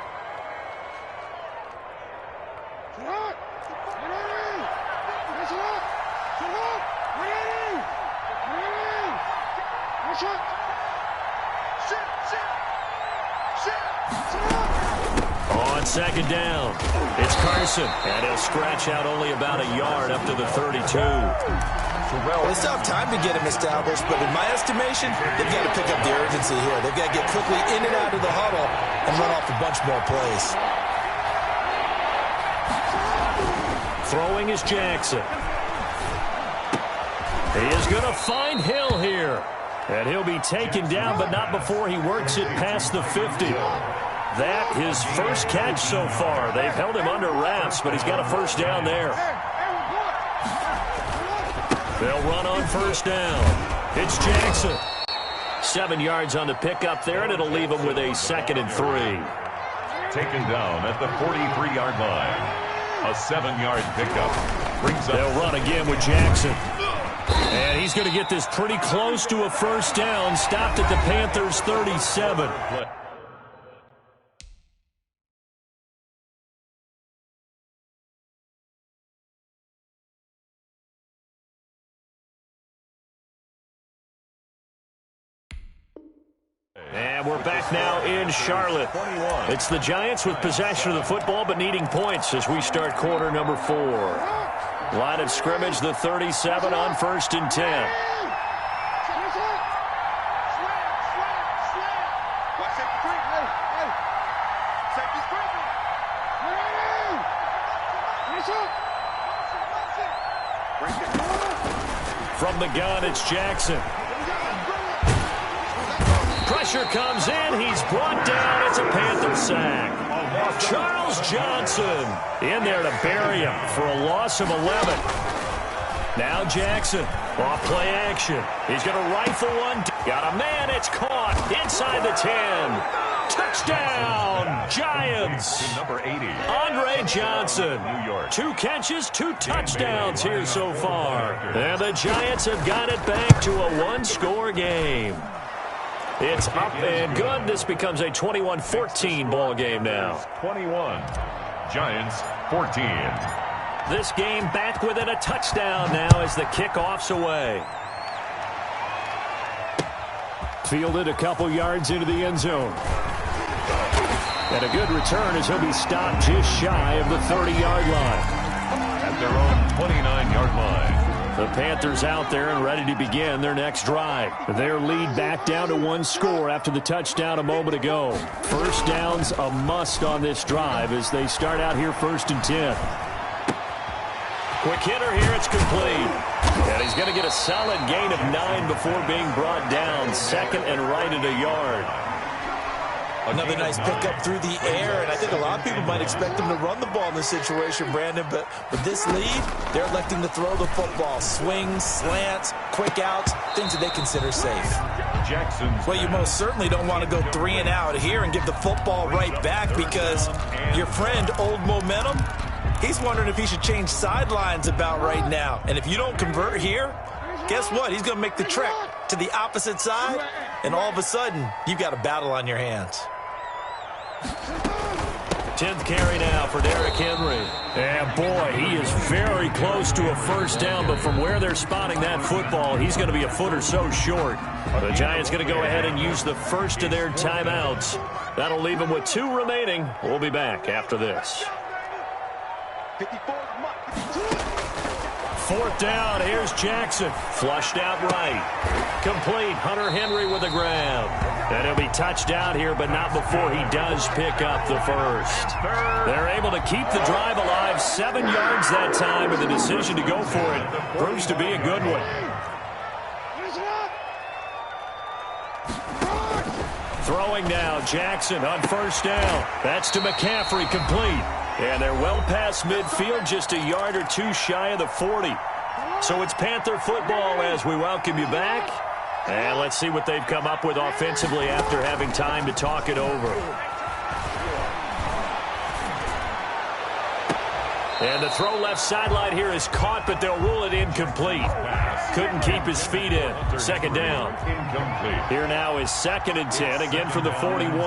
On 2nd down, it's Carson, and he'll scratch out only about a yard up to the 32. Well, it's tough time to get him established, but in my estimation, they've got to pick up the urgency here. They've got to get quickly in and out of the huddle and run off a bunch more plays. Throwing is Jackson. He is going to find Hill here. And he'll be taken down, but not before he works it past the 50. That his first catch so far. They've held him under wraps, but he's got a first down there. They'll run on first down. It's Jackson. 7 yards on the pickup there, and it'll leave him with a 2nd and 3. Taken down at the 43-yard line. A 7-yard pickup. Brings up. They'll run again with Jackson. And he's going to get this pretty close to a first down. Stopped at the Panthers' 37. And we're back now in Charlotte. It's the Giants with possession of the football but needing points as we start quarter number 4. Line of scrimmage, the 37 on 1st and 10. From the gun, it's Jackson. Pressure comes in. He's brought down. It's a Panther sack. Charles Johnson in there to bury him for a loss of 11. Now Jackson off play action. He's going to rifle one. Got a man. It's caught inside the 10. Touchdown, Giants. Number 80. Andre Johnson. New York. 2 catches, 2 touchdowns here so far. And the Giants have got it back to a 1-score game. It's up and good. This becomes a 21-14 ball game now. 21. Giants 14. This game back within a touchdown now as the kickoff's away. Fielded a couple yards into the end zone. And a good return as he'll be stopped just shy of the 30-yard line. At their own 29-yard line. The Panthers out there and ready to begin their next drive. Their lead back down to 1 score after the touchdown a moment ago. First down's a must on this drive as they start out here 1st and 10. Quick hitter here, it's complete. And he's going to get a solid gain of 9 before being brought down. 2nd and right at a yard. Another nice pickup through the air, and I think a lot of people might expect them to run the ball in this situation, Brandon, but with this lead, they're electing to throw the football. Swings, slants, quick outs, things that they consider safe. Jackson. Well, you most certainly don't want to go 3 and out here and give the football right back because your friend, Old Momentum, he's wondering if he should change sidelines about right now. And if you don't convert here, guess what? He's going to make the trek to the opposite side, and all of a sudden, you've got a battle on your hands. 10th carry now for Derrick Henry. And boy, he is very close to a first down, but from where they're spotting that football, he's going to be a foot or so short. The Giants going to go ahead and use the first of their timeouts. That'll leave them with 2 remaining. We'll be back after this. 4th down, here's Jackson. Flushed out right. Complete, Hunter Henry with a grab. And he'll be touched out here, but not before he does pick up the first. They're able to keep the drive alive. 7 yards that time, and the decision to go for it proves to be a good one. Throwing now, Jackson on first down. That's to McCaffrey, complete. And they're well past midfield, just a yard or two shy of the 40. So it's Panther football as we welcome you back. And let's see what they've come up with offensively after having time to talk it over. And the throw left sideline here is caught, but they'll rule it incomplete. Couldn't keep his feet in. Second down. Here now is 2nd and 10, again from the 41.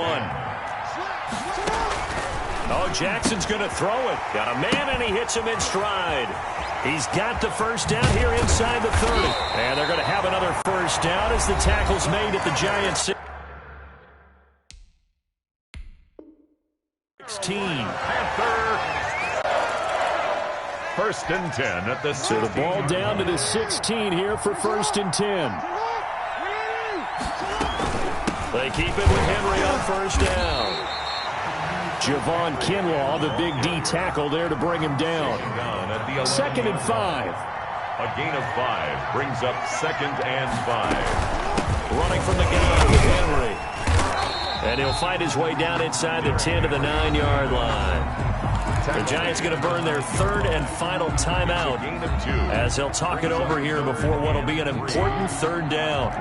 Oh, Jackson's going to throw it. Got a man, and he hits him in stride. He's got the first down here inside the 30. And they're going to have another first down as the tackle's made at the Giants' 16. First and 10 at the 16. So the ball down to the 16 here for 1st and 10. They keep it with Henry on first down. Javon Kinlaw, the big D tackle there to bring him down. 2nd and 5. A gain of 5 brings up 2nd and 5. Running from the gun with Henry. And he'll find his way down inside the 10 to the 9-yard line. The Giants going to burn their 3rd and final timeout as they'll talk it over here before what will be an important 3rd down.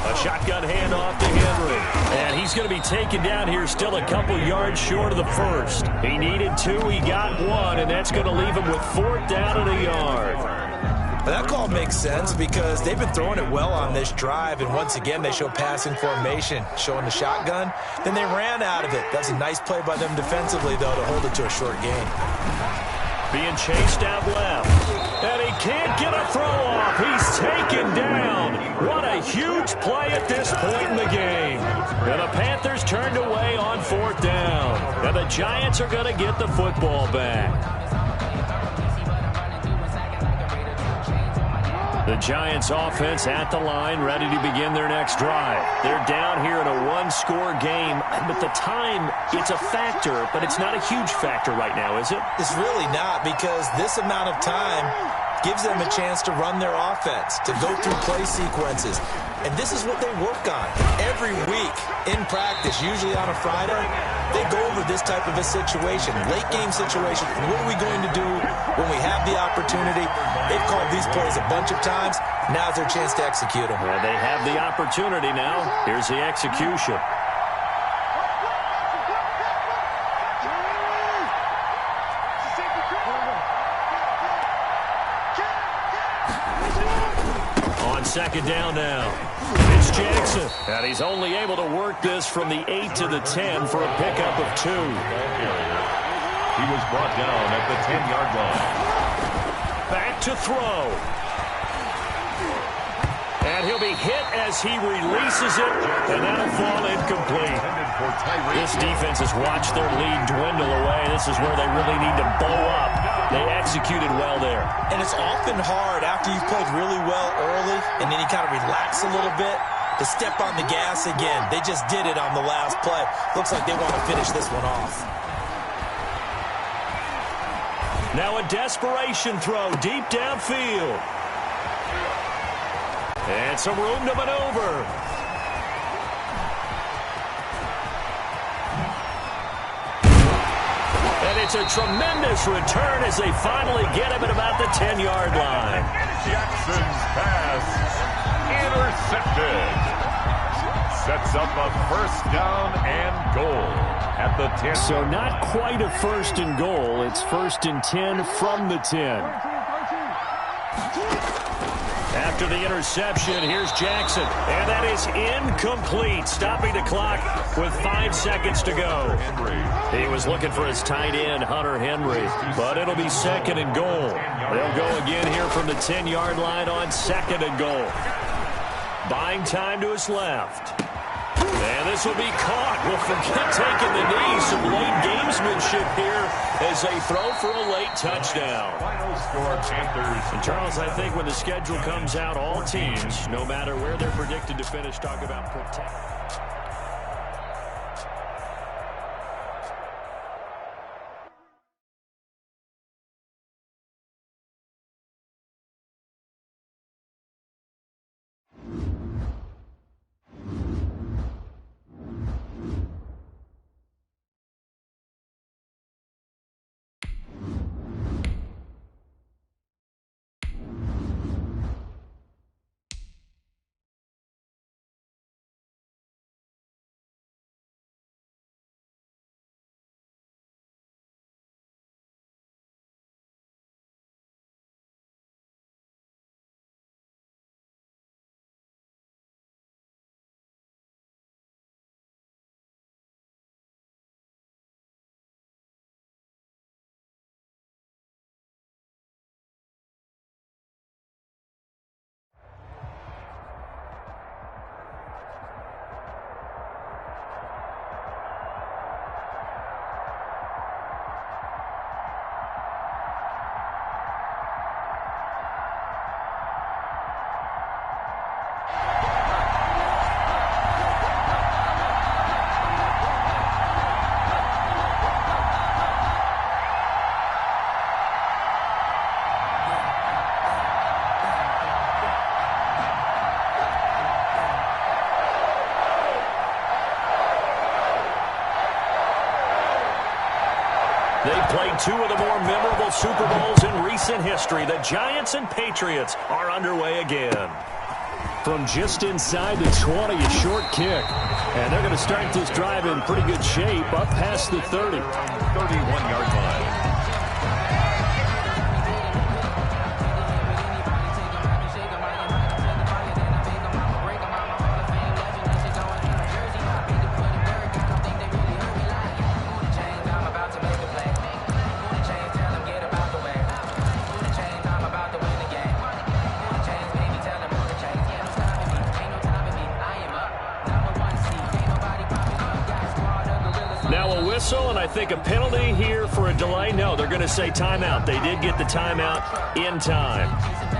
A shotgun handoff to Henry. And he's going to be taken down here still a couple yards short of the 1st. He needed 2, he got 1, and that's going to leave him with 4th down and a yard. That call makes sense because they've been throwing it well on this drive, and once again they show passing formation, showing the shotgun. Then they ran out of it. That's a nice play by them defensively, though, to hold it to a short gain. Being chased out left. And he can't get a throw off. He's taken down. What a huge play at this point in the game. And the Panthers turned away on 4th down. And the Giants are going to get the football back. The Giants offense at the line, ready to begin their next drive. They're down here in a 1-score game, but the time, it's a factor, but it's not a huge factor right now, is it? It's really not, because this amount of time gives them a chance to run their offense, to go through play sequences. And this is what they work on every week in practice, usually on a Friday. They go over this type of a situation, late game situation. What are we going to do when we have the opportunity? They've called these plays a bunch of times. Now's their chance to execute them. Well, they have the opportunity now. Here's the execution. On 2nd down now. It's Jackson. And he's only able to work this from the 8 to the 10 for a pickup of 2. He was brought down at the 10-yard line. Back to throw. And he'll be hit as he releases it, and that'll fall incomplete. This defense has watched their lead dwindle away. This is where they really need to bow up. They executed well there. And it's often hard after you've played really well early, and then you kind of relax a little bit, to step on the gas again. They just did it on the last play. Looks like they want to finish this one off. Now a desperation throw deep downfield. And some room to maneuver. And it's a tremendous return as they finally get him at about the 10-yard line. Jackson's pass intercepted. Sets up a 1st down and goal at the 10. So not quite a 1st and goal. It's 1st and 10 from the 10. After the interception, here's Jackson. And that is incomplete, stopping the clock with 5 seconds to go. He was looking for his tight end, Hunter Henry, but it'll be 2nd and goal. They'll go again here from the 10-yard line on 2nd and goal. Buying time to his left. And this will be caught. Well, forget taking the knee. Some late gamesmanship here as they throw for a late touchdown. Final score, Panthers. And Charles, I think when the schedule comes out, all teams, no matter where they're predicted to finish, talk about protect. They played two of the more memorable Super Bowls in recent history. The Giants and Patriots are underway again. From just inside the 20, a short kick. And they're going to start this drive in pretty good shape, up past the 30. 31-yard line. And I think a penalty here for a delay. No, they're going to say timeout. They did get the timeout in time.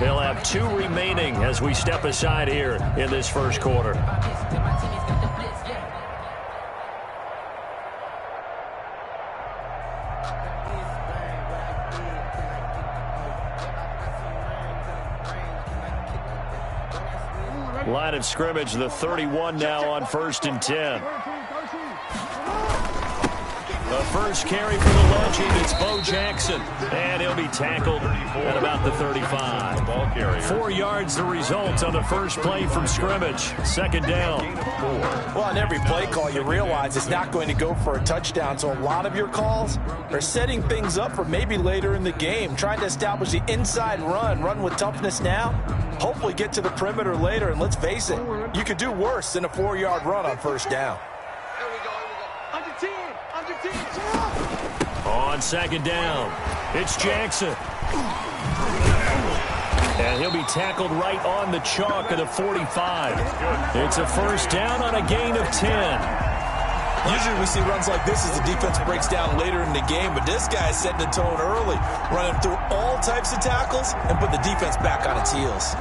They'll have two remaining as we step aside here in this first quarter. Line of scrimmage, the 31 now on 1st and 10. The first carry for the Legend, it's Bo Jackson, and he'll be tackled at about the 35. Ball carrier. 4 yards the result on the first play from scrimmage. Second down. Well, on every play call, you realize it's not going to go for a touchdown, so a lot of your calls are setting things up for maybe later in the game, trying to establish the inside run with toughness now, hopefully get to the perimeter later, and let's face it, you could do worse than a 4-yard run on first down. On second down, it's Jackson. And he'll be tackled right on the chalk of the 45. It's a first down on a gain of 10. Usually we see runs like this as the defense breaks down later in the game, but this guy is setting the tone early, running through all types of tackles and put the defense back on its heels.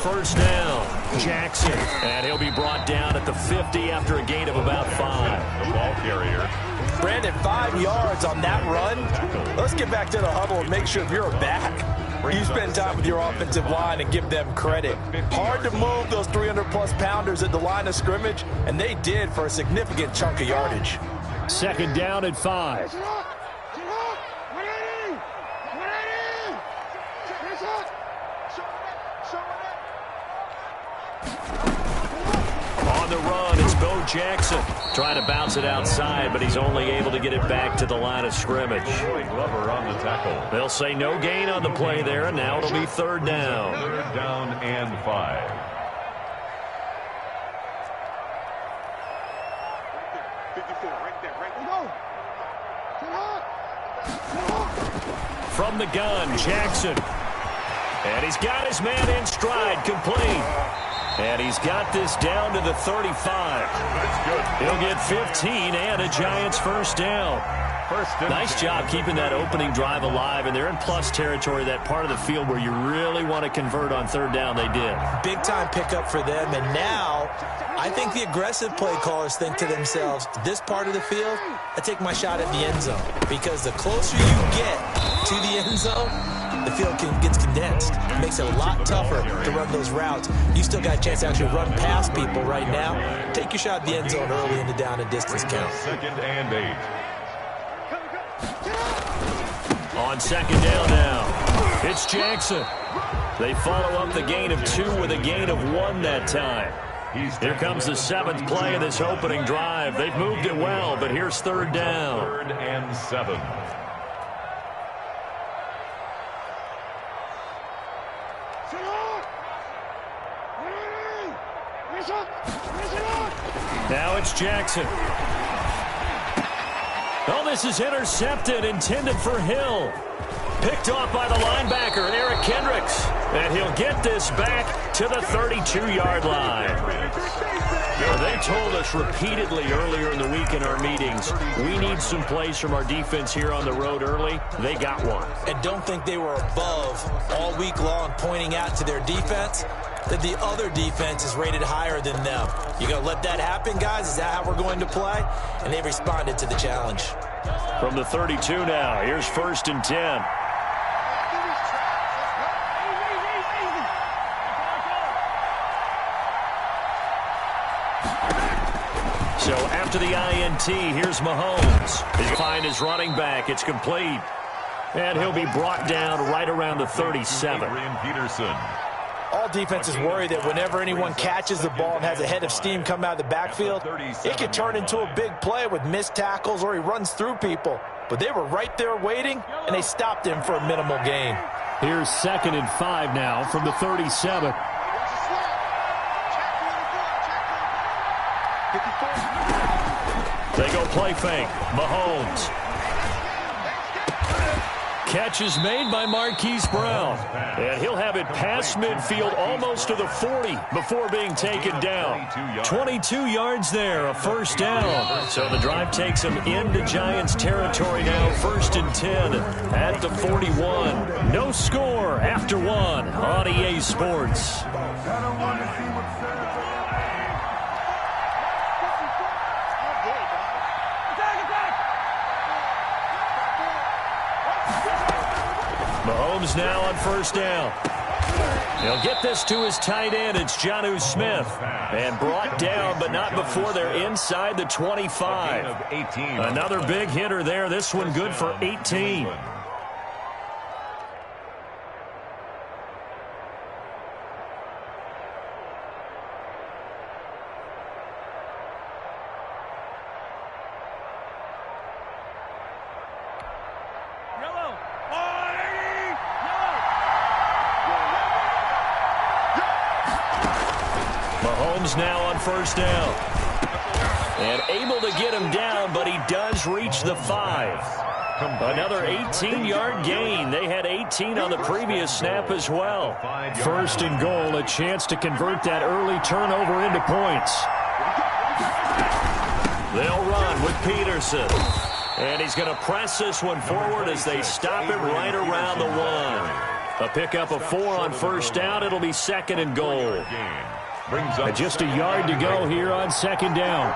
First down, Jackson, and he'll be brought down at the 50 after a gain of about 5. The ball carrier. Brandon, 5 yards on that run. Let's get back to the huddle and make sure you're back. You spend time with your offensive line and give them credit. Hard to move those 300-plus pounders at the line of scrimmage, and they did for a significant chunk of yardage. Second down at 5. On the run, it's Bo Jackson trying to bounce it outside, but he's only able to get it back to the line of scrimmage. Glover on the tackle. They'll say no gain on the play there, and now it'll be third down. Third down and 5. From the gun, Jackson. And he's got his man in stride, complete. And he's got this down to the 35. That's good. He'll get 15 and a Giants first down. Nice job keeping that opening drive alive, and they're in plus territory, that part of the field where you really want to convert on third down. They did. Big-time pickup for them, and now I think the aggressive play callers think to themselves, this part of the field, I take my shot at the end zone, because the closer you get to the end zone, the field gets condensed. It makes it a lot tougher to run those routes. You still got a chance to actually run past people right now. Take your shot at the end zone early in the down and distance count. Second and 8. On second down now, it's Jackson. They follow up the gain of 2 with a gain of 1 that time. Here comes the 7th play of this opening drive. They've moved it well, but here's third down. Third and 7. Now it's Jackson. Oh, this is intercepted, intended for Hill. Picked off by the linebacker, Eric Kendricks. And he'll get this back to the 32-yard line. They told us repeatedly earlier in the week in our meetings, we need some plays from our defense here on the road early. They got one. And don't think they were above all week long pointing out to their defense that the other defense is rated higher than them. You going to let that happen, guys? Is that how we're going to play? And they responded to the challenge. From the 32 now, here's 1st and 10. So after the INT, here's Mahomes. He's going to find his running back. It's complete. And he'll be brought down right around the 37. Peterson. All defenses worry that whenever anyone catches the ball and has a head of steam come out of the backfield, it could turn into a big play with missed tackles or he runs through people. But they were right there waiting, and they stopped him for a minimal gain. Here's 2nd and 5 now from the 37. They go play fake. Mahomes. Catch is made by Marquise Brown. And he'll have it past midfield almost to the 40 before being taken down. 22 yards there, a first down. So the drive takes him into Giants territory now, 1st and 10 at the 41. No score after 1 on EA Sports. Mahomes now on 1st down. He'll get this to his tight end. It's Jonnu Smith. And brought down, but not before they're inside the 25. Another big hitter there. This one good for 18. Mahomes now on 1st down. And able to get him down, but he does reach the 5. Another 18-yard gain. They had 18 on the previous snap as well. 1st and goal, a chance to convert that early turnover into points. They'll run with Peterson. And he's going to press this one forward as they stop it right around the 1. A pickup of 4 on 1st down. It'll be 2nd and goal. Just a yard to go here on 2nd down.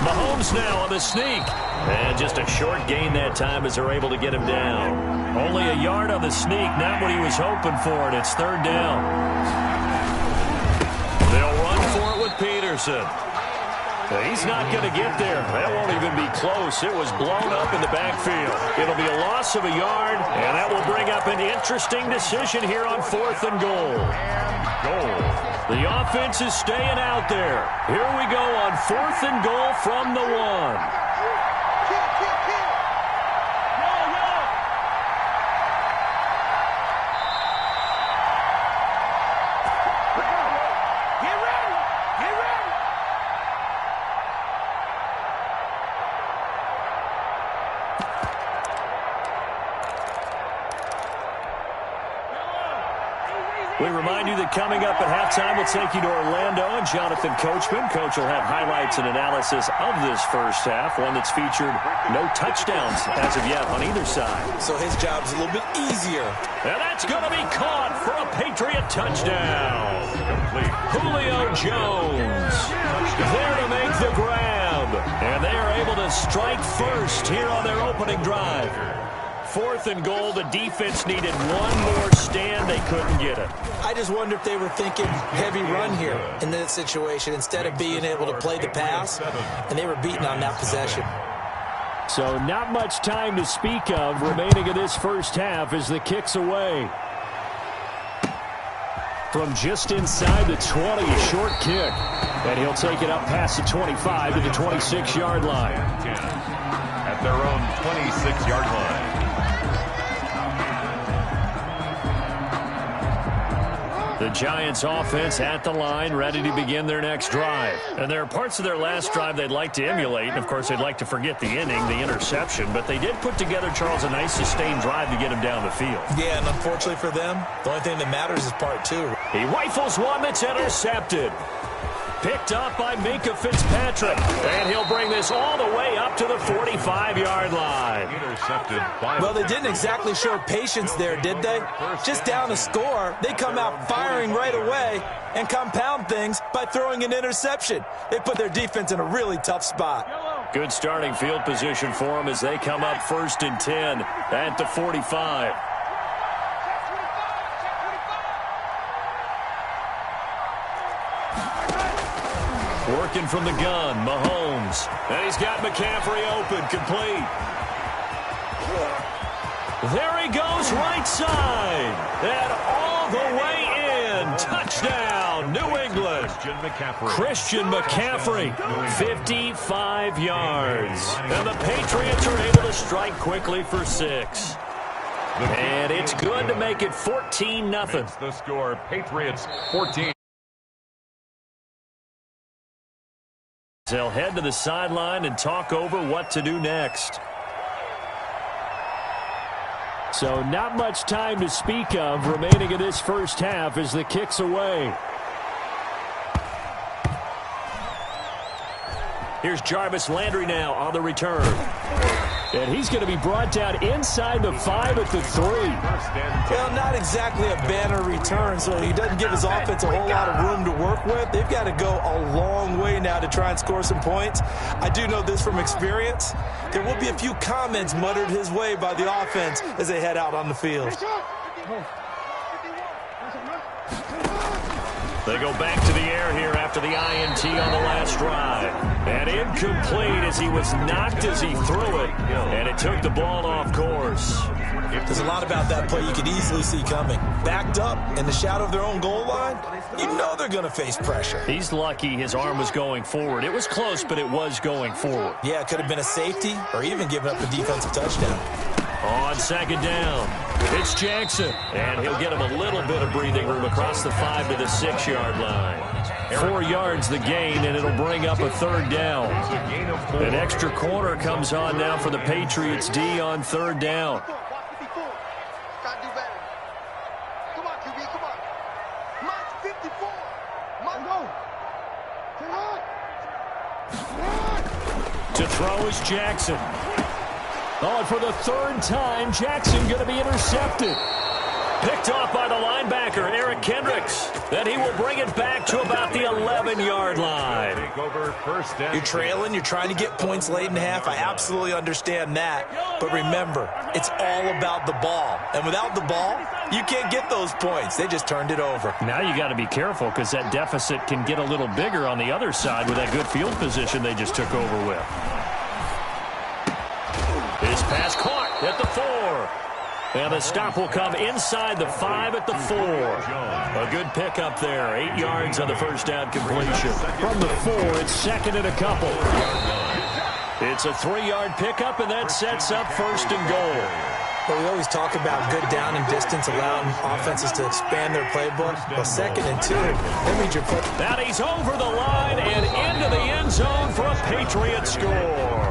Mahomes now on the sneak. And just a short gain that time as they're able to get him down. Only a yard on the sneak, not what he was hoping for, and it's 3rd down. They'll run for it with Peterson. He's not going to get there. That won't even be close. It was blown up in the backfield. It'll be a loss of a yard, and that will bring up an interesting decision here on 4th and goal. The offense is staying out there. Here we go on 4th and goal from the 1. We remind you that coming up at halftime, we'll take you to Orlando and Jonathan Coachman. Coach will have highlights and analysis of this first half, one that's featured no touchdowns as of yet on either side. So his job is a little bit easier. And that's going to be caught for a Patriot touchdown. Julio Jones there to make the grab. And they are able to strike first here on their opening drive. 4th and goal, the defense needed one more stand. They couldn't get it. I just wonder if they were thinking heavy run here in this situation instead of being able to play the pass, and they were beaten on that possession. So not much time to speak of remaining in this first half as the kick's away. From just inside the 20, a short kick. And he'll take it up past the 25 to the 26-yard line. At their own 26-yard line. The Giants offense at the line, ready to begin their next drive. And there are parts of their last drive they'd like to emulate. And, of course, they'd like to forget the inning, the interception. But they did put together, Charles, a nice sustained drive to get him down the field. Yeah, and unfortunately for them, the only thing that matters is part 2. He rifles one that's intercepted. Picked up by Minka Fitzpatrick. And he'll bring this all the way up to the 45-yard line. Intercepted. Well, they didn't exactly show patience there, did they? Just down a score, they come out firing right away and compound things by throwing an interception. They put their defense in a really tough spot. Good starting field position for them as they come up 1st and 10 at the 45. Working from the gun, Mahomes. And he's got McCaffrey open, complete. There he goes, right side. And all the way in. Touchdown, New England. Christian McCaffrey, 55 yards. And the Patriots are able to strike quickly for 6. And it's good to make it 14-0. The score, Patriots 14. They'll head to the sideline and talk over what to do next. So not much time to speak of remaining in this first half as the kick's away. Here's Jarvis Landry now on the return. And he's going to be brought down inside the 5 at the 3. Well, not exactly a banner return, so he doesn't give his offense a whole lot of room to work with. They've got to go a long way now to try and score some points. I do know this from experience. There will be a few comments muttered his way by the offense as they head out on the field. They go back to the air here after the INT on the last drive. And incomplete as he was knocked as he threw it. And it took the ball off course. There's a lot about that play you could easily see coming. Backed up in the shadow of their own goal line, you know they're going to face pressure. He's lucky his arm was going forward. It was close, but it was going forward. Yeah, it could have been a safety or even given up a defensive touchdown. On second down, it's Jackson. And he'll get him a little bit of breathing room across the 5 to the 6-yard line. 4 yards the gain, and it'll bring up a third down. An extra corner comes on now for the Patriots D on third down. To throw is Jackson. Oh, and for the third time, Jackson going to be intercepted. Picked off by the linebacker, Eric Kendricks. Then he will bring it back to about the 11-yard line. You're trailing. You're trying to get points late in half. I absolutely understand that. But remember, it's all about the ball. And without the ball, you can't get those points. They just turned it over. Now you got to be careful because that deficit can get a little bigger on the other side with that good field position they just took over with. His pass caught at the 4. And the stop will come inside the 5 at the 4. A good pickup there. 8 yards on the first down completion. From the 4, it's second and a couple. It's a 3-yard pickup, and that sets up first and goal. Well, we always talk about good down and distance, allowing offenses to expand their playbook. Well, second and 2, that means you're putting. Now he's over the line and into the end zone for a Patriot score.